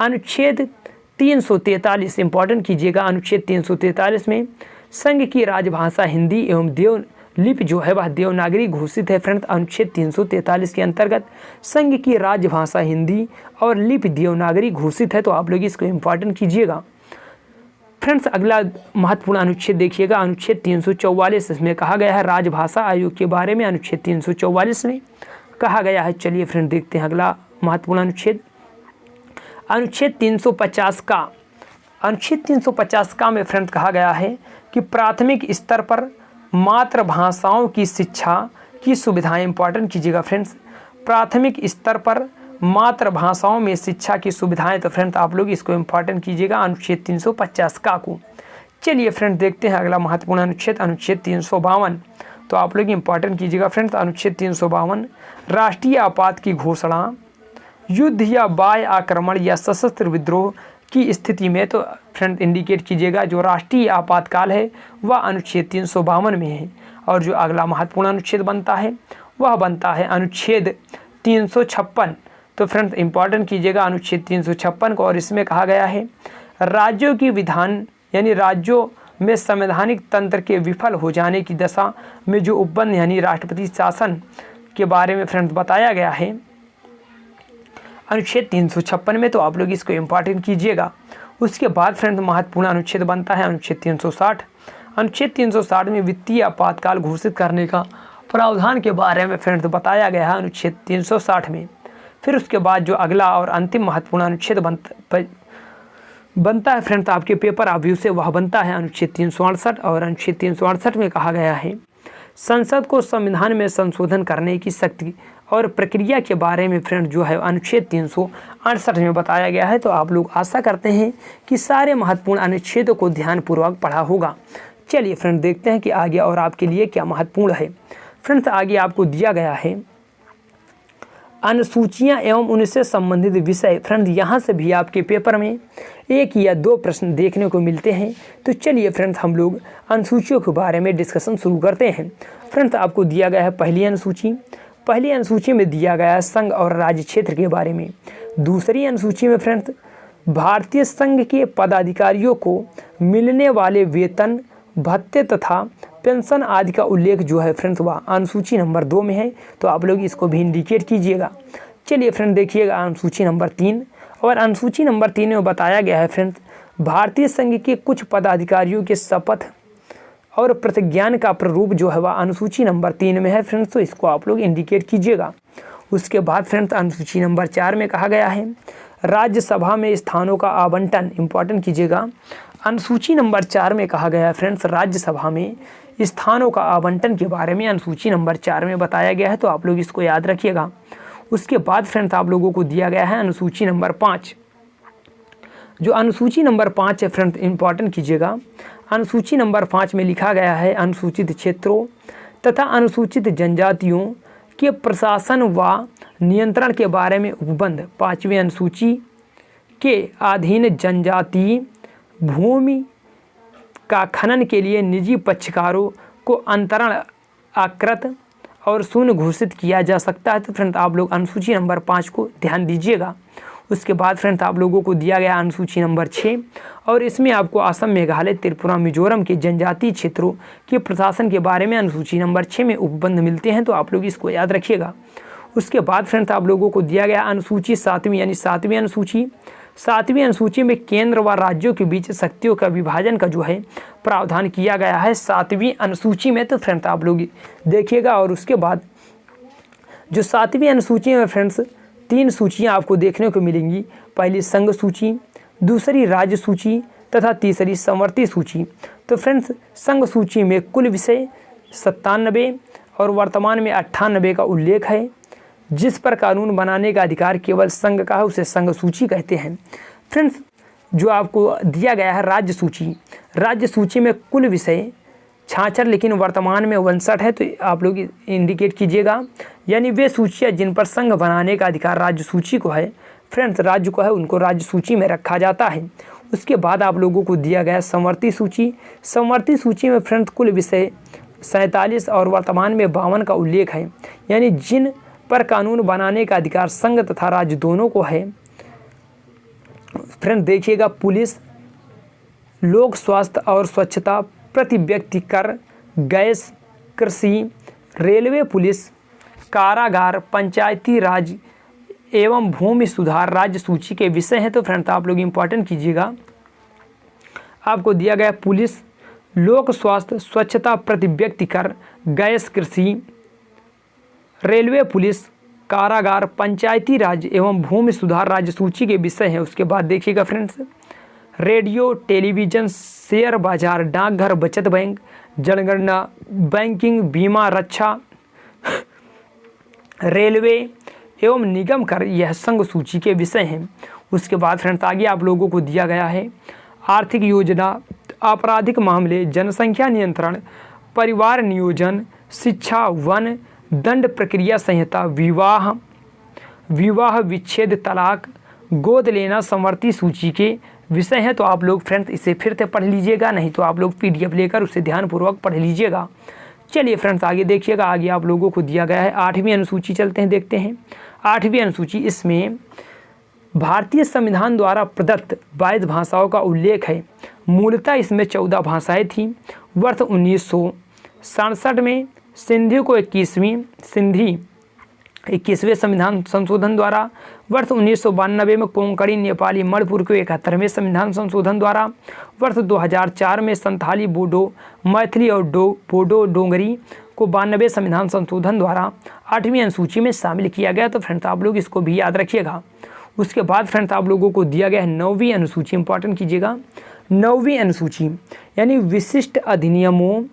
अनुच्छेद 343, इंपॉर्टेंट कीजिएगा। अनुच्छेद 343 में संघ की राजभाषा हिंदी एवं देवलिपि जो है वह देवनागरी घोषित है। फ्रेंड्स अनुच्छेद 343 के अंतर्गत संघ की राजभाषा हिंदी और लिपि देवनागरी घोषित है, तो आप लोग इसको इम्पॉर्टेंट कीजिएगा। फ्रेंड्स अगला महत्वपूर्ण अनुच्छेद देखिएगा अनुच्छेद 344, इसमें कहा गया है राजभाषा आयोग के बारे में, अनुच्छेद 344 में कहा गया है। चलिए फ्रेंड देखते हैं अगला महत्वपूर्ण अनुच्छेद 350 का। अनुच्छेद 350 का में फ्रेंड्स कहा गया है कि प्राथमिक स्तर पर मातृभाषाओं की शिक्षा की सुविधाएं, इंपॉर्टेंट कीजिएगा फ्रेंड्स, प्राथमिक स्तर पर मातृभाषाओं में शिक्षा की सुविधाएं, तो फ्रेंड्स आप लोग इसको इम्पॉर्टेंट कीजिएगा अनुच्छेद 350 का को। चलिए फ्रेंड देखते हैं अगला महत्वपूर्ण अनुच्छेद 352। तो आप लोग इंपॉर्टेंट कीजिएगा फ्रेंड्स। अनुच्छेद 352 राष्ट्रीय आपात की घोषणा युद्ध या बाह्य आक्रमण या सशस्त्र विद्रोह की स्थिति में, तो फ्रेंड इंडिकेट कीजिएगा जो राष्ट्रीय आपातकाल है वह अनुच्छेद 352 में है। और जो अगला महत्वपूर्ण अनुच्छेद बनता है वह बनता है अनुच्छेद 356। तो फ्रेंड्स इंपॉर्टेंट कीजिएगा अनुच्छेद 356 को, और इसमें कहा गया है राज्यों की विधान यानी राज्यों में संवैधानिक तंत्र के विफल हो जाने की दशा में जो उपबंध यानी राष्ट्रपति शासन के बारे में फ्रेंड्स बताया गया है अनुच्छेद 356 में, तो आप लोग इसको इंपॉर्टेंट कीजिएगा। उसके बाद फ्रेंड्स महत्वपूर्ण अनुच्छेद बनता है अनुच्छेद 360। अनुच्छेद 360 में वित्तीय आपातकाल घोषित करने का प्रावधान के बारे में फ्रेंड्स बताया गया है अनुच्छेद 360 में। फिर उसके बाद जो अगला और अंतिम महत्वपूर्ण अनुच्छेद बनता है फ्रेंड्स आपके पेपर आव्यू से, वह बनता है अनुच्छेद 368। और अनुच्छेद 368 में कहा गया है संसद को संविधान में संशोधन करने की शक्ति और प्रक्रिया के बारे में फ्रेंड जो है अनुच्छेद 368 में बताया गया है। तो आप लोग आशा करते हैं कि सारे महत्वपूर्ण अनुच्छेदों को ध्यानपूर्वक पढ़ा होगा। चलिए फ्रेंड देखते हैं कि आगे और आपके लिए क्या महत्वपूर्ण है। फ्रेंड्स आगे आपको दिया गया है अनुसूचियां एवं उनसे संबंधित विषय। फ्रेंड्स यहाँ से भी आपके पेपर में 1 या 2 प्रश्न देखने को मिलते हैं। तो चलिए फ्रेंड्स हम लोग अनुसूचियों के बारे में डिस्कशन शुरू करते हैं। फ्रेंड्स आपको दिया गया है पहली अनुसूची। पहली अनुसूची में दिया गया है संघ और राज्य क्षेत्र के बारे में। दूसरी अनुसूची में फ्रेंड्स भारतीय संघ के पदाधिकारियों को मिलने वाले वेतन, भत्ते तथा पेंशन आदि का उल्लेख जो है फ्रेंड्स वह अनुसूची नंबर 2 में है। तो आप लोग इसको भी इंडिकेट कीजिएगा। चलिए फ्रेंड देखिएगा अनुसूची नंबर 3। और अनुसूची नंबर 3 में बताया गया है फ्रेंड्स भारतीय संघ के कुछ पदाधिकारियों के शपथ और प्रतिज्ञान का प्रारूप जो है वह अनुसूची नंबर 3 में है फ्रेंड्स। तो इसको आप लोग इंडिकेट कीजिएगा। उसके बाद फ्रेंड्स अनुसूची नंबर 4 में कहा गया है राज्यसभा में स्थानों का आवंटन। इंपॉर्टेंट कीजिएगा। अनुसूची नंबर 4 में कहा गया है फ्रेंड्स राज्यसभा में स्थानों का आवंटन के बारे में अनुसूची नंबर 4 में बताया गया है। तो आप लोग इसको याद रखिएगा। उसके बाद फ्रेंड्स आप लोगों को दिया गया है अनुसूची नंबर 5। जो अनुसूची नंबर 5 है फ्रेंड्स इंपॉर्टेंट कीजिएगा। अनुसूची नंबर 5 में लिखा गया है अनुसूचित क्षेत्रों तथा अनुसूचित जनजातियों के प्रशासन व नियंत्रण के बारे में उपबंध। 5वीं अनुसूची के अधीन जनजातीय भूमि का खनन के लिए निजी पक्षकारों को अंतरण आकृत और शून्य घोषित किया जा सकता है। तो फ्रेंड्स आप लोग अनुसूची नंबर 5 को ध्यान दीजिएगा। उसके बाद फ्रेंड्स आप लोगों को दिया गया अनुसूची नंबर 6। और इसमें आपको असम, मेघालय, त्रिपुरा, मिजोरम के जनजातीय क्षेत्रों के प्रशासन के बारे में अनुसूची नंबर 6 में उपबंध मिलते हैं। तो आप लोग इसको याद रखिएगा। उसके बाद फ्रेंड्स आप लोगों को दिया गया अनुसूची 7वीं यानी 7वीं अनुसूची। 7वीं अनुसूची में केंद्र व राज्यों के बीच शक्तियों का विभाजन का जो है प्रावधान किया गया है 7वीं अनुसूची में। तो फ्रेंड्स आप लोग देखिएगा। और उसके बाद जो 7वीं अनुसूची में फ्रेंड्स 3 सूचियां आपको देखने को मिलेंगी। पहली संघ सूची, दूसरी राज्य सूची तथा तीसरी समवर्ती सूची। तो फ्रेंड्स संघ सूची में कुल विषय 97 और वर्तमान में 98 का उल्लेख है। जिस पर कानून बनाने का अधिकार केवल संघ का है उसे संघ सूची कहते हैं। फ्रेंड्स जो आपको दिया गया है राज्य सूची, राज्य सूची में कुल विषय 66 लेकिन वर्तमान में 59 है। तो आप लोग इंडिकेट कीजिएगा। यानी वे सूचियाँ जिन पर संघ बनाने का अधिकार राज्य सूची को है फ्रेंड्स राज्य को है उनको राज्य सूची में रखा जाता है। उसके बाद आप लोगों को दिया गया समवर्ती सूची। समवर्ती सूची में फ्रेंड्स कुल विषय 47 और वर्तमान में 52 का उल्लेख है। यानी जिन पर कानून बनाने का अधिकार संघ तथा राज्य दोनों को है। फ्रेंड देखिएगा पुलिस, लोक स्वास्थ्य और स्वच्छता, प्रति व्यक्ति कर, गैस, कृषि, रेलवे पुलिस, कारागार, पंचायती राज एवं भूमि सुधार राज्य सूची के विषय हैं। तो फ्रेंड्स आप लोग इंपॉर्टेंट कीजिएगा। आपको दिया गया पुलिस, लोक स्वास्थ्य, स्वच्छता, प्रति व्यक्ति कर, गैस, कृषि, रेलवे पुलिस, कारागार, पंचायती राज एवं भूमि सुधार राज्य सूची के विषय हैं। उसके बाद देखिएगा फ्रेंड्स रेडियो, टेलीविज़न, शेयर बाजार, डाकघर, बचत बैंक, जनगणना, बैंकिंग, बीमा, रक्षा, रेलवे एवं निगम कर यह संघ सूची के विषय हैं। उसके बाद फ्रेंड्स आगे आप लोगों को दिया गया है आर्थिक योजना, आपराधिक मामले, जनसंख्या नियंत्रण, परिवार नियोजन, शिक्षा, वन, दंड प्रक्रिया संहिता, विवाह विच्छेद, तलाक, गोद लेना संवर्ती सूची के विषय हैं। तो आप लोग फ्रेंड्स इसे फिर से पढ़ लीजिएगा, नहीं तो आप लोग PDF लेकर उसे ध्यानपूर्वक पढ़ लीजिएगा। चलिए फ्रेंड्स आगे देखिएगा, आगे आप लोगों को दिया गया है 8वीं अनुसूची, चलते हैं देखते हैं 8वीं अनुसूची। इसमें भारतीय संविधान द्वारा प्रदत्त 22 भाषाओं का उल्लेख है। मूलतः इसमें 14 भाषाएं थीं। वर्ष 1967 में सिंधी को 21वें संविधान संशोधन द्वारा, वर्ष 1992 में कोंकणी, नेपाली, मणिपुर को 71वें संविधान संशोधन द्वारा, वर्ष 2004 में संथाली, बोडो, मैथिली और बोडो डोंगरी को 92वें संविधान संशोधन द्वारा 8वीं अनुसूची में शामिल किया गया। तो फ्रेंड्स आप लोग इसको भी याद रखिएगा। उसके बाद फ्रेंड्स आप लोगों को दिया गया है 9वीं अनुसूची, इंपॉर्टेंट कीजिएगा। 9वीं अनुसूची यानी विशिष्ट अधिनियमों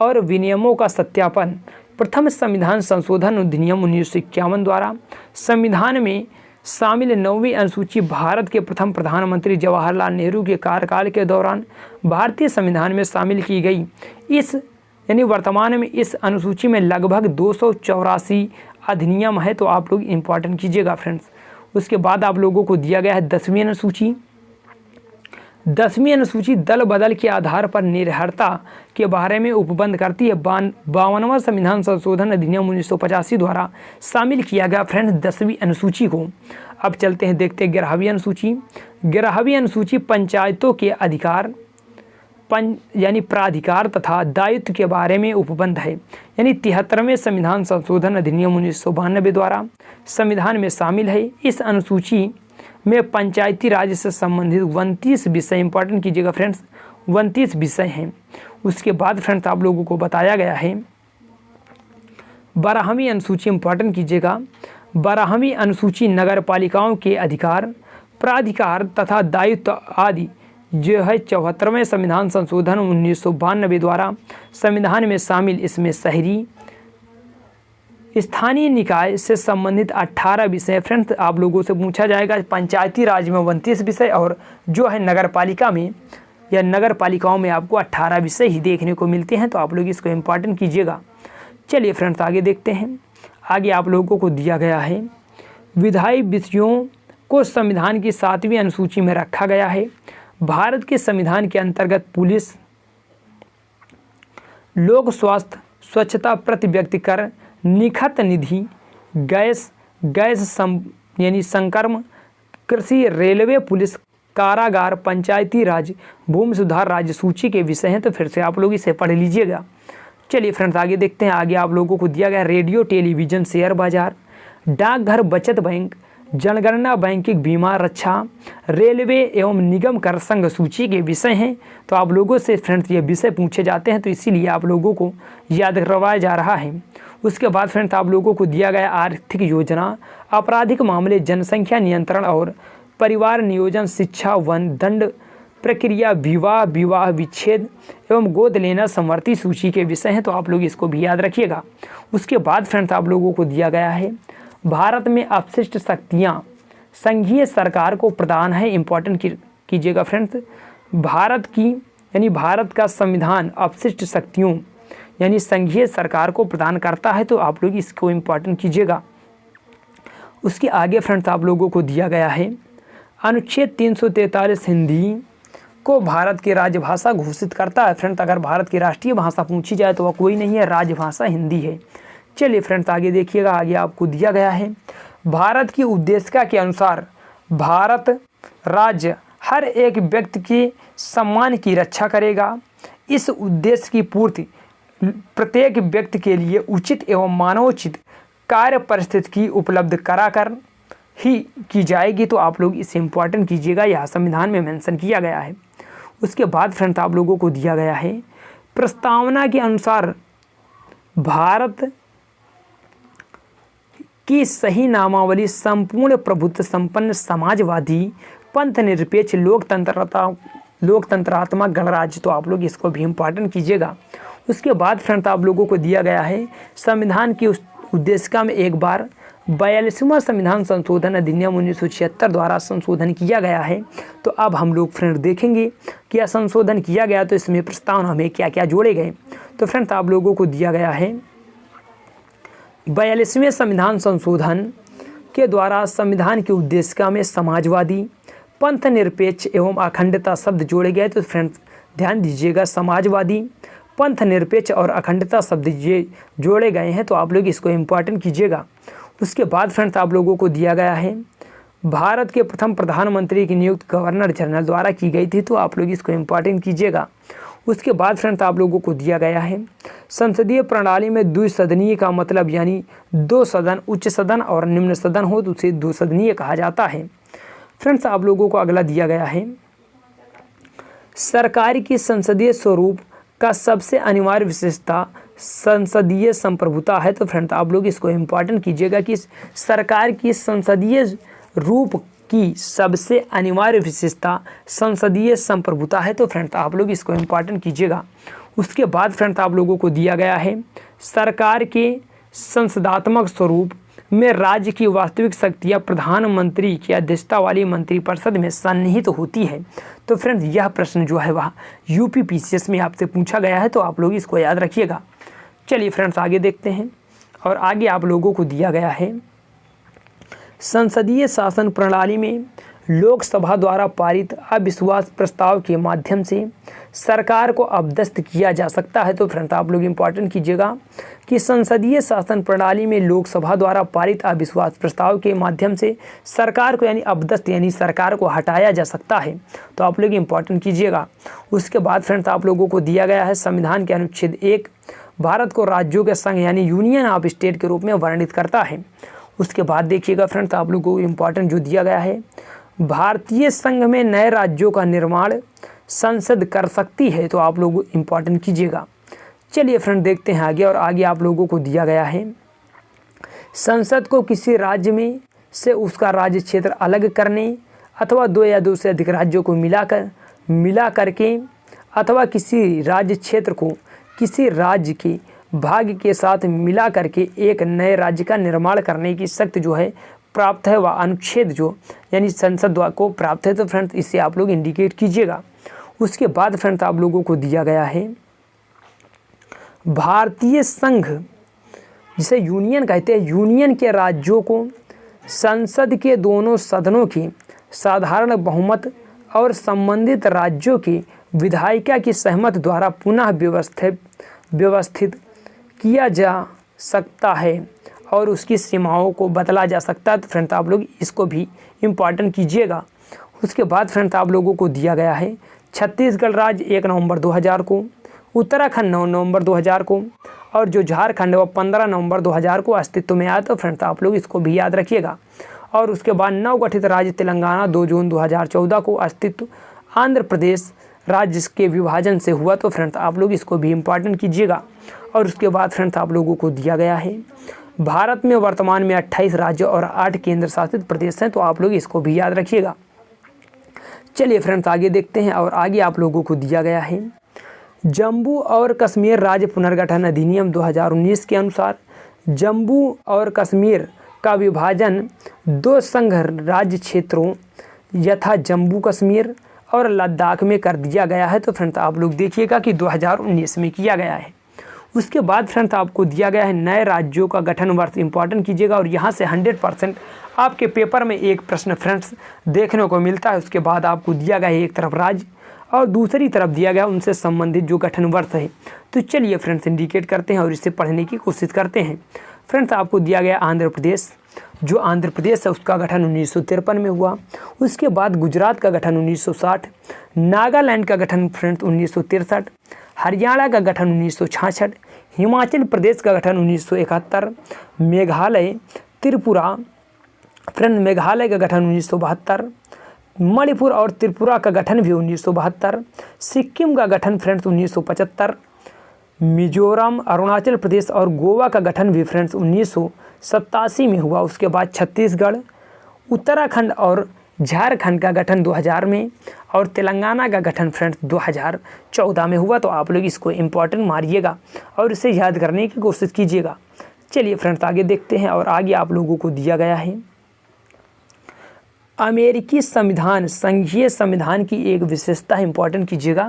और विनियमों का सत्यापन। प्रथम संविधान संशोधन अधिनियम 1951 द्वारा संविधान में शामिल 9वीं अनुसूची भारत के प्रथम प्रधानमंत्री जवाहरलाल नेहरू के कार्यकाल के दौरान भारतीय संविधान में शामिल की गई। इस यानी वर्तमान में इस अनुसूची में लगभग 284 अधिनियम है। तो आप लोग इम्पॉर्टेंट कीजिएगा फ्रेंड्स। उसके बाद आप लोगों को दिया गया है 10वीं अनुसूची। 10वीं अनुसूची दल बदल के आधार पर निर्भरता के बारे में उपबंध करती है। 52वां संविधान संशोधन अधिनियम 1985 द्वारा शामिल किया गया फ्रेंड्स 10वीं अनुसूची को। अब चलते हैं देखते हैं 11वीं अनुसूची। 11वीं अनुसूची पंचायतों के अधिकार यानी प्राधिकार तथा दायित्व के बारे में उपबंध है। यानी 73वें संविधान संशोधन अधिनियम 1992 द्वारा संविधान में शामिल है। इस अनुसूची में पंचायती राज से संबंधित 29 विषय, इंपॉर्टेंट कीजिएगा फ्रेंड्स, 29 विषय हैं। उसके बाद फ्रेंड्स आप लोगों को बताया गया है 12वीं अनुसूची, इंपॉर्टेंट कीजिएगा। 12वीं अनुसूची नगर पालिकाओं के अधिकार, प्राधिकार तथा दायित्व आदि जो है 74वें संविधान संशोधन 1992 द्वारा संविधान में शामिल। इसमें शहरी स्थानीय निकाय से संबंधित 18 विषय फ्रेंड्स आप लोगों से पूछा जाएगा। पंचायती राज में 29 विषय और जो है नगर पालिका में या नगर पालिकाओं में आपको 18 विषय ही देखने को मिलते हैं। तो आप लोग इसको इम्पॉर्टेंट कीजिएगा। चलिए फ्रेंड्स आगे देखते हैं। आगे आप लोगों को दिया गया है विधायी विषयों को संविधान की 7वीं अनुसूची में रखा गया है। भारत के संविधान के अंतर्गत पुलिस, लोक स्वास्थ्य, स्वच्छता, प्रति व्यक्ति कर, निखत निधि, गैस यानी संकर्म, कृषि, रेलवे, पुलिस, कारागार, पंचायती राज, भूमि सुधार राज्य सूची के विषय हैं। तो फिर से आप लोग इसे पढ़ लीजिएगा। चलिए फ्रेंड्स आगे देखते हैं। आगे आप लोगों को दिया गया रेडियो, टेलीविज़न, शेयर बाजार, डाकघर, बचत बैंक, जनगणना, बैंकिंग, बीमा, रक्षा, रेलवे एवं निगम कर संघ सूची के विषय हैं। तो आप लोगों से फ्रेंड्स ये विषय पूछे जाते हैं, तो इसीलिए आप लोगों को याद करवाया जा रहा है। उसके बाद फ्रेंड्स आप लोगों को दिया गया आर्थिक योजना, आपराधिक मामले, जनसंख्या नियंत्रण और परिवार नियोजन, शिक्षा, वन, दंड प्रक्रिया, विवाह विच्छेद एवं गोद लेना संवर्ती सूची के विषय हैं। तो आप लोग इसको भी याद रखिएगा। उसके बाद फ्रेंड्स आप लोगों को दिया गया है भारत में अपशिष्ट शक्तियाँ संघीय सरकार को प्रदान है। इंपॉर्टेंट कीजिएगा फ्रेंड्स। भारत की यानी भारत का संविधान अपशिष्ट शक्तियों यानी संघीय सरकार को प्रदान करता है। तो आप लोग इसको इम्पॉर्टेंट कीजिएगा। उसके आगे फ्रेंड्स आप लोगों को दिया गया है अनुच्छेद 343 हिंदी को भारत की राजभाषा घोषित करता है। फ्रेंड्स अगर भारत की राष्ट्रीय भाषा पूछी जाए तो वह कोई नहीं है, राजभाषा हिंदी है। चलिए फ्रेंड्स आगे देखिएगा। आगे आपको दिया गया है भारत की उद्देशिका के अनुसार भारत राज्य हर एक व्यक्ति के सम्मान की रक्षा करेगा। इस उद्देश्य की पूर्ति प्रत्येक व्यक्ति के लिए उचित एवं मानवोचित कार्य परिस्थिति की उपलब्ध कराकर ही की जाएगी। तो आप लोग इसे इम्पॉर्टेंट कीजिएगा, यह संविधान में मेंशन किया गया है। उसके बाद फ्रेंड्स आप लोगों को दिया गया है प्रस्तावना के अनुसार भारत की सही नामावली संपूर्ण प्रभुत्व संपन्न समाजवादी पंथ निरपेक्ष लोकतंत्रात्मक गणराज्य। तो आप लोग इसको भी इम्पॉर्टेंट कीजिएगा। उसके बाद फ्रेंड्स आप लोगों को दिया गया है संविधान की उस उद्देशिका में एक बार 42वां संविधान संशोधन अधिनियम 1976 द्वारा संशोधन किया गया है। तो अब हम लोग फ्रेंड्स देखेंगे कि यह संशोधन किया गया तो इसमें प्रस्तावना में क्या क्या जोड़े गए। तो फ्रेंड्स आप लोगों को दिया गया है 42वें संविधान संशोधन के द्वारा संविधान की उद्देशिका में समाजवादी, पंथ निरपेक्ष एवं अखंडता शब्द जोड़े गए। तो फ्रेंड्स ध्यान दीजिएगा, समाजवादी, पंथ निरपेक्ष और अखंडता शब्द ये जोड़े गए हैं, तो आप लोग इसको इम्पॉर्टेंट कीजिएगा। उसके बाद फ्रेंड्स आप लोगों को दिया गया है भारत के प्रथम प्रधानमंत्री की नियुक्ति गवर्नर जनरल द्वारा की गई थी, तो आप लोग इसको इम्पॉर्टेंट कीजिएगा। उसके बाद फ्रेंड्स आप लोगों को दिया गया है संसदीय प्रणाली में द्विसदनीय का मतलब यानी 2 सदन, उच्च सदन और निम्न सदन हो तो उसे द्विसदनीय कहा जाता है। फ्रेंड्स आप लोगों को अगला दिया गया है सरकार की संसदीय स्वरूप का सबसे अनिवार्य विशेषता संसदीय संप्रभुता है। तो फ्रेंड्स आप लोग इसको इम्पॉर्टेंट कीजिएगा कि सरकार की संसदीय रूप की सबसे अनिवार्य विशेषता संसदीय संप्रभुता है। तो फ्रेंड्स आप लोग इसको इम्पॉर्टेंट कीजिएगा। उसके बाद फ्रेंड्स आप लोगों को दिया गया है सरकार के संसदात्मक स्वरूप में राज्य की वास्तविक शक्तियाँ प्रधानमंत्री की अध्यक्षता वाली मंत्रिपरिषद में सन्निहित होती है। तो फ्रेंड्स यह प्रश्न जो है वह यूपीपीसीएस में आपसे पूछा गया है, तो आप लोग इसको याद रखिएगा। चलिए फ्रेंड्स आगे देखते हैं, और आगे आप लोगों को दिया गया है संसदीय शासन प्रणाली में लोकसभा द्वारा पारित अविश्वास प्रस्ताव के माध्यम से सरकार को अपदस्थ किया जा सकता है। तो फ्रेंड्स आप लोग इम्पॉर्टेंट कीजिएगा कि संसदीय शासन प्रणाली में लोकसभा द्वारा पारित अविश्वास प्रस्ताव के माध्यम से सरकार को यानी अपदस्थ यानी सरकार को हटाया जा सकता है। तो आप लोग इम्पॉर्टेंट कीजिएगा। उसके बाद फ्रेंड्स आप लोगों को दिया गया है संविधान के अनुच्छेद 1 भारत को राज्यों के संघ यानी यूनियन ऑफ स्टेट के रूप में वर्णित करता है। उसके बाद देखिएगा फ्रेंड्स आप लोगों को इम्पॉर्टेंट जो दिया गया है भारतीय संघ में नए राज्यों का निर्माण संसद कर सकती है। तो आप लोग इम्पॉर्टेंट कीजिएगा। चलिए फ्रेंड देखते हैं आगे, और आगे आप लोगों को दिया गया है संसद को किसी राज्य में से उसका राज्य क्षेत्र अलग करने अथवा 2 या 2 से अधिक राज्यों को मिला करके अथवा किसी राज्य क्षेत्र को किसी राज्य के भाग के साथ मिला करके एक नए राज्य का निर्माण करने की शक्ति जो है प्राप्त है, वह अनुच्छेद जो यानी संसद को प्राप्त है। तो फ्रेंड्स इसे आप लोग इंडिकेट कीजिएगा। उसके बाद फ्रेंड्स आप लोगों को दिया गया है भारतीय संघ जिसे यूनियन कहते हैं, यूनियन के राज्यों को संसद के दोनों सदनों की साधारण बहुमत और संबंधित राज्यों की विधायिका की सहमति द्वारा पुनः व्यवस्थित किया जा सकता है और उसकी सीमाओं को बदला जा सकता है। तो फ्रेंड्स आप लोग इसको भी इम्पॉर्टेंट कीजिएगा। उसके बाद फ्रेंड्स आप लोगों को दिया गया है छत्तीसगढ़ राज्य 1 नवंबर 2000 को, उत्तराखंड 9 नवंबर 2000 को, और जो झारखंड वो 15 नवंबर 2000 को अस्तित्व में आया। तो फ्रेंड्स आप लोग इसको भी याद रखिएगा। और उसके बाद नवगठित राज्य तेलंगाना 2 जून 2014 को अस्तित्व आंध्र प्रदेश राज्य के विभाजन से हुआ। तो फ्रेंड्स आप लोग इसको भी इम्पॉर्टेंट कीजिएगा। और उसके बाद फ्रेंड्स आप लोगों को दिया गया है भारत में वर्तमान में 28 राज्य और 8 केंद्र शासित प्रदेश हैं। तो आप लोग इसको भी याद रखिएगा। चलिए फ्रेंड्स आगे देखते हैं, और आगे आप लोगों को दिया गया है जम्मू और कश्मीर राज्य पुनर्गठन अधिनियम 2019 के अनुसार जम्मू और कश्मीर का विभाजन 2 संघ राज्य क्षेत्रों यथा जम्मू कश्मीर और लद्दाख में कर दिया गया है। तो फ्रेंड्स आप लोग देखिएगा कि 2019 में किया गया है। उसके बाद फ्रेंड्स आपको दिया गया है नए राज्यों का गठन वर्ष, इंपॉर्टेंट कीजिएगा। और यहाँ से 100% आपके पेपर में एक प्रश्न फ्रेंड्स देखने को मिलता है। उसके बाद आपको दिया गया है एक तरफ राज्य और दूसरी तरफ दिया गया उनसे संबंधित जो गठन वर्ष है। तो चलिए फ्रेंड्स इंडिकेट करते हैं और इसे पढ़ने की कोशिश करते हैं। फ्रेंड्स आपको दिया गया आंध्र प्रदेश, जो आंध्र प्रदेश है उसका गठन 1953 में हुआ। उसके बाद गुजरात का गठन 1960, नागालैंड का गठन फ्रेंड्स 1963, हरियाणा का गठन 1966, हिमाचल प्रदेश का गठन 1971, मेघालय त्रिपुरा फ्रेंड मेघालय का गठन 1972, मणिपुर और त्रिपुरा का गठन भी 1972, सिक्किम का गठन फ्रेंड्स 1975, मिजोरम, अरुणाचल प्रदेश और गोवा का गठन भी फ्रेंड्स 1987 में हुआ। उसके बाद छत्तीसगढ़, उत्तराखंड और झारखंड का गठन 2000 में और तेलंगाना का गठन फ्रेंड्स 2014 में हुआ। तो आप लोग इसको इम्पॉर्टेंट मारिएगा और इसे याद करने की कोशिश कीजिएगा। चलिए फ्रेंड्स आगे देखते हैं, और आगे आप लोगों को दिया गया है अमेरिकी संविधान संघीय संविधान की एक विशेषता है। इंपॉर्टेंट कीजिएगा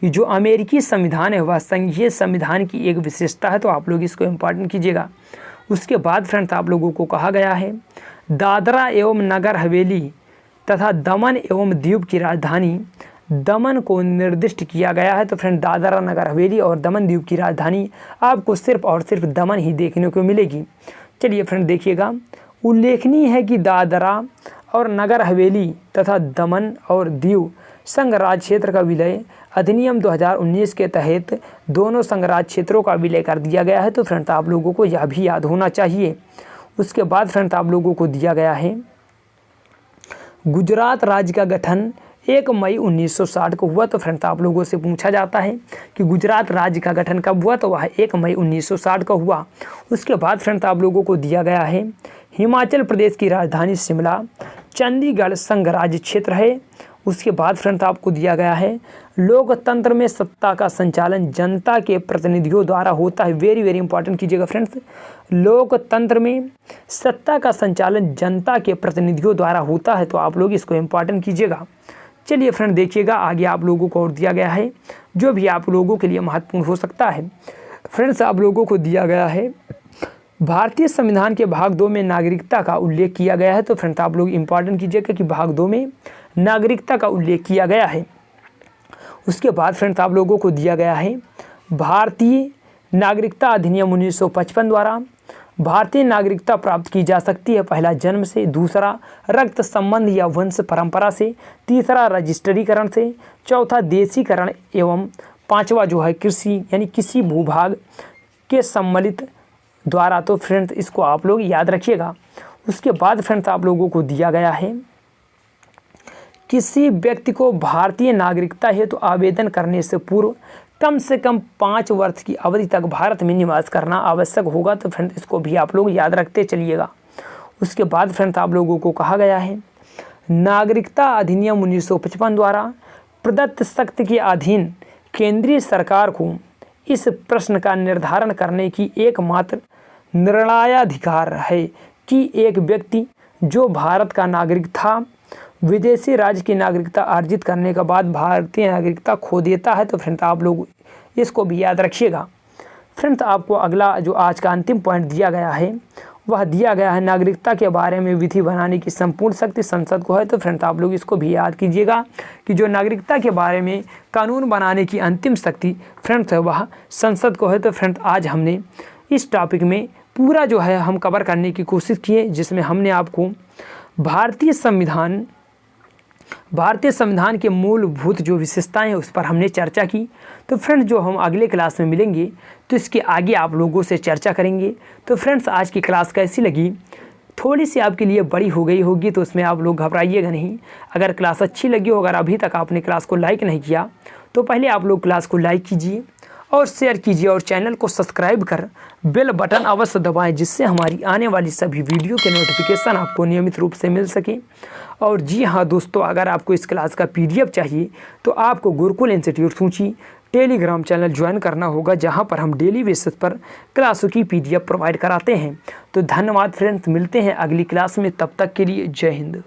कि जो अमेरिकी संविधान है वह संघीय संविधान की एक विशेषता है। तो आप लोग इसको इम्पॉर्टेंट कीजिएगा। उसके बाद फ्रेंड्स आप लोगों को कहा गया है दादरा एवं नगर हवेली तथा दमन एवं दीव की राजधानी दमन को निर्दिष्ट किया गया है। तो फ्रेंड दादरा नगर हवेली और दमन दीव की राजधानी आपको सिर्फ और सिर्फ दमन ही देखने को मिलेगी। चलिए फ्रेंड देखिएगा, उल्लेखनीय है कि दादरा और नगर हवेली तथा दमन और दीव संघ राज्य क्षेत्र का विलय अधिनियम 2019 के तहत दोनों संघ राज्य क्षेत्रों का विलय कर दिया गया है। तो फ्रेंड्स आप लोगों को यह भी याद होना चाहिए। उसके बाद फ्रेंड्स आप लोगों को दिया गया है गुजरात राज्य का गठन 1 मई 1960 को हुआ। तो फ्रेंड्स आप लोगों से पूछा जाता है कि गुजरात राज्य का गठन कब हुआ, तो वह 1 मई 1960 को हुआ। उसके बाद फ्रेंड्स आप लोगों को दिया गया है हिमाचल प्रदेश की राजधानी शिमला चंडीगढ़ संघ राज्य क्षेत्र है। उसके बाद फ्रेंड्स आपको दिया गया है लोकतंत्र में सत्ता का संचालन जनता के प्रतिनिधियों द्वारा होता है। वेरी वेरी इंपॉर्टेंट कीजिएगा फ्रेंड्स, लोकतंत्र में सत्ता का संचालन जनता के प्रतिनिधियों द्वारा होता है। तो आप लोग इसको इंपॉर्टेंट कीजिएगा। चलिए फ्रेंड देखिएगा, आगे आप लोगों को और दिया गया है जो भी आप लोगों के लिए महत्वपूर्ण हो सकता है। फ्रेंड्स आप लोगों को दिया गया है भारतीय संविधान के भाग 2 में नागरिकता का उल्लेख किया गया है। तो फ्रेंड्स आप लोग इंपॉर्टेंट कीजिएगा कि भाग 2 में नागरिकता का उल्लेख किया गया है। उसके बाद फ्रेंड्स आप लोगों को दिया गया है भारतीय नागरिकता अधिनियम 1955 द्वारा भारतीय नागरिकता प्राप्त की जा सकती है, पहला जन्म से, दूसरा रक्त संबंध या वंश परंपरा से, तीसरा रजिस्ट्रीकरण से, चौथा देशीकरण एवं पांचवा जो है कृषि यानी किसी भूभाग के सम्मिलित द्वारा। तो फ्रेंड्स इसको आप लोग याद रखिएगा। उसके बाद फ्रेंड्स आप लोगों को दिया गया है किसी व्यक्ति को भारतीय नागरिकता हेतु आवेदन करने से पूर्व कम से कम 5 वर्ष की अवधि तक भारत में निवास करना आवश्यक होगा। तो फ्रेंड्स इसको भी आप लोग याद रखते चलिएगा। उसके बाद फ्रेंड्स आप लोगों को कहा गया है नागरिकता अधिनियम 1955 द्वारा प्रदत्त शक्ति के अधीन केंद्रीय सरकार को इस प्रश्न का निर्धारण करने की एकमात्र निर्णयाधिकार है कि एक व्यक्ति जो भारत का नागरिक था विदेशी राज्य की नागरिकता अर्जित करने के बाद भारतीय नागरिकता खो देता है। तो फ्रेंड्स आप लोग इसको भी याद रखिएगा। फ्रेंड्स आपको अगला जो आज का अंतिम पॉइंट दिया गया है वह दिया गया है नागरिकता के बारे में विधि बनाने की संपूर्ण शक्ति संसद को है। तो फ्रेंड्स आप लोग इसको भी याद कीजिएगा कि जो नागरिकता के बारे में कानून बनाने की अंतिम शक्ति फ्रेंड्स है वह संसद को है। तो फ्रेंड्स आज हमने इस टॉपिक में पूरा जो है हम कवर करने की कोशिश की है, जिसमें हमने आपको भारतीय संविधान के मूलभूत जो विशेषताएं हैं उस पर हमने चर्चा की। तो फ्रेंड्स जो हम अगले क्लास में मिलेंगे तो इसके आगे आप लोगों से चर्चा करेंगे। तो फ्रेंड्स आज की क्लास कैसी लगी? थोड़ी सी आपके लिए बड़ी हो गई होगी तो उसमें आप लोग घबराइएगा नहीं। अगर क्लास अच्छी लगी हो, अगर अभी तक आपने क्लास को लाइक नहीं किया तो पहले आप लोग क्लास को लाइक कीजिए और शेयर कीजिए और चैनल को सब्सक्राइब कर बेल बटन अवश्य दबाएं, जिससे हमारी आने वाली सभी वीडियो के नोटिफिकेशन आपको नियमित रूप से मिल सके। और जी हाँ दोस्तों, अगर आपको इस क्लास का PDF चाहिए तो आपको गुरुकुल इंस्टीट्यूट सूची टेलीग्राम चैनल ज्वाइन करना होगा, जहां पर हम डेली बेसिस पर क्लासों की PDF प्रोवाइड कराते हैं। तो धन्यवाद फ्रेंड्स, मिलते हैं अगली क्लास में, तब तक के लिए जय हिंद।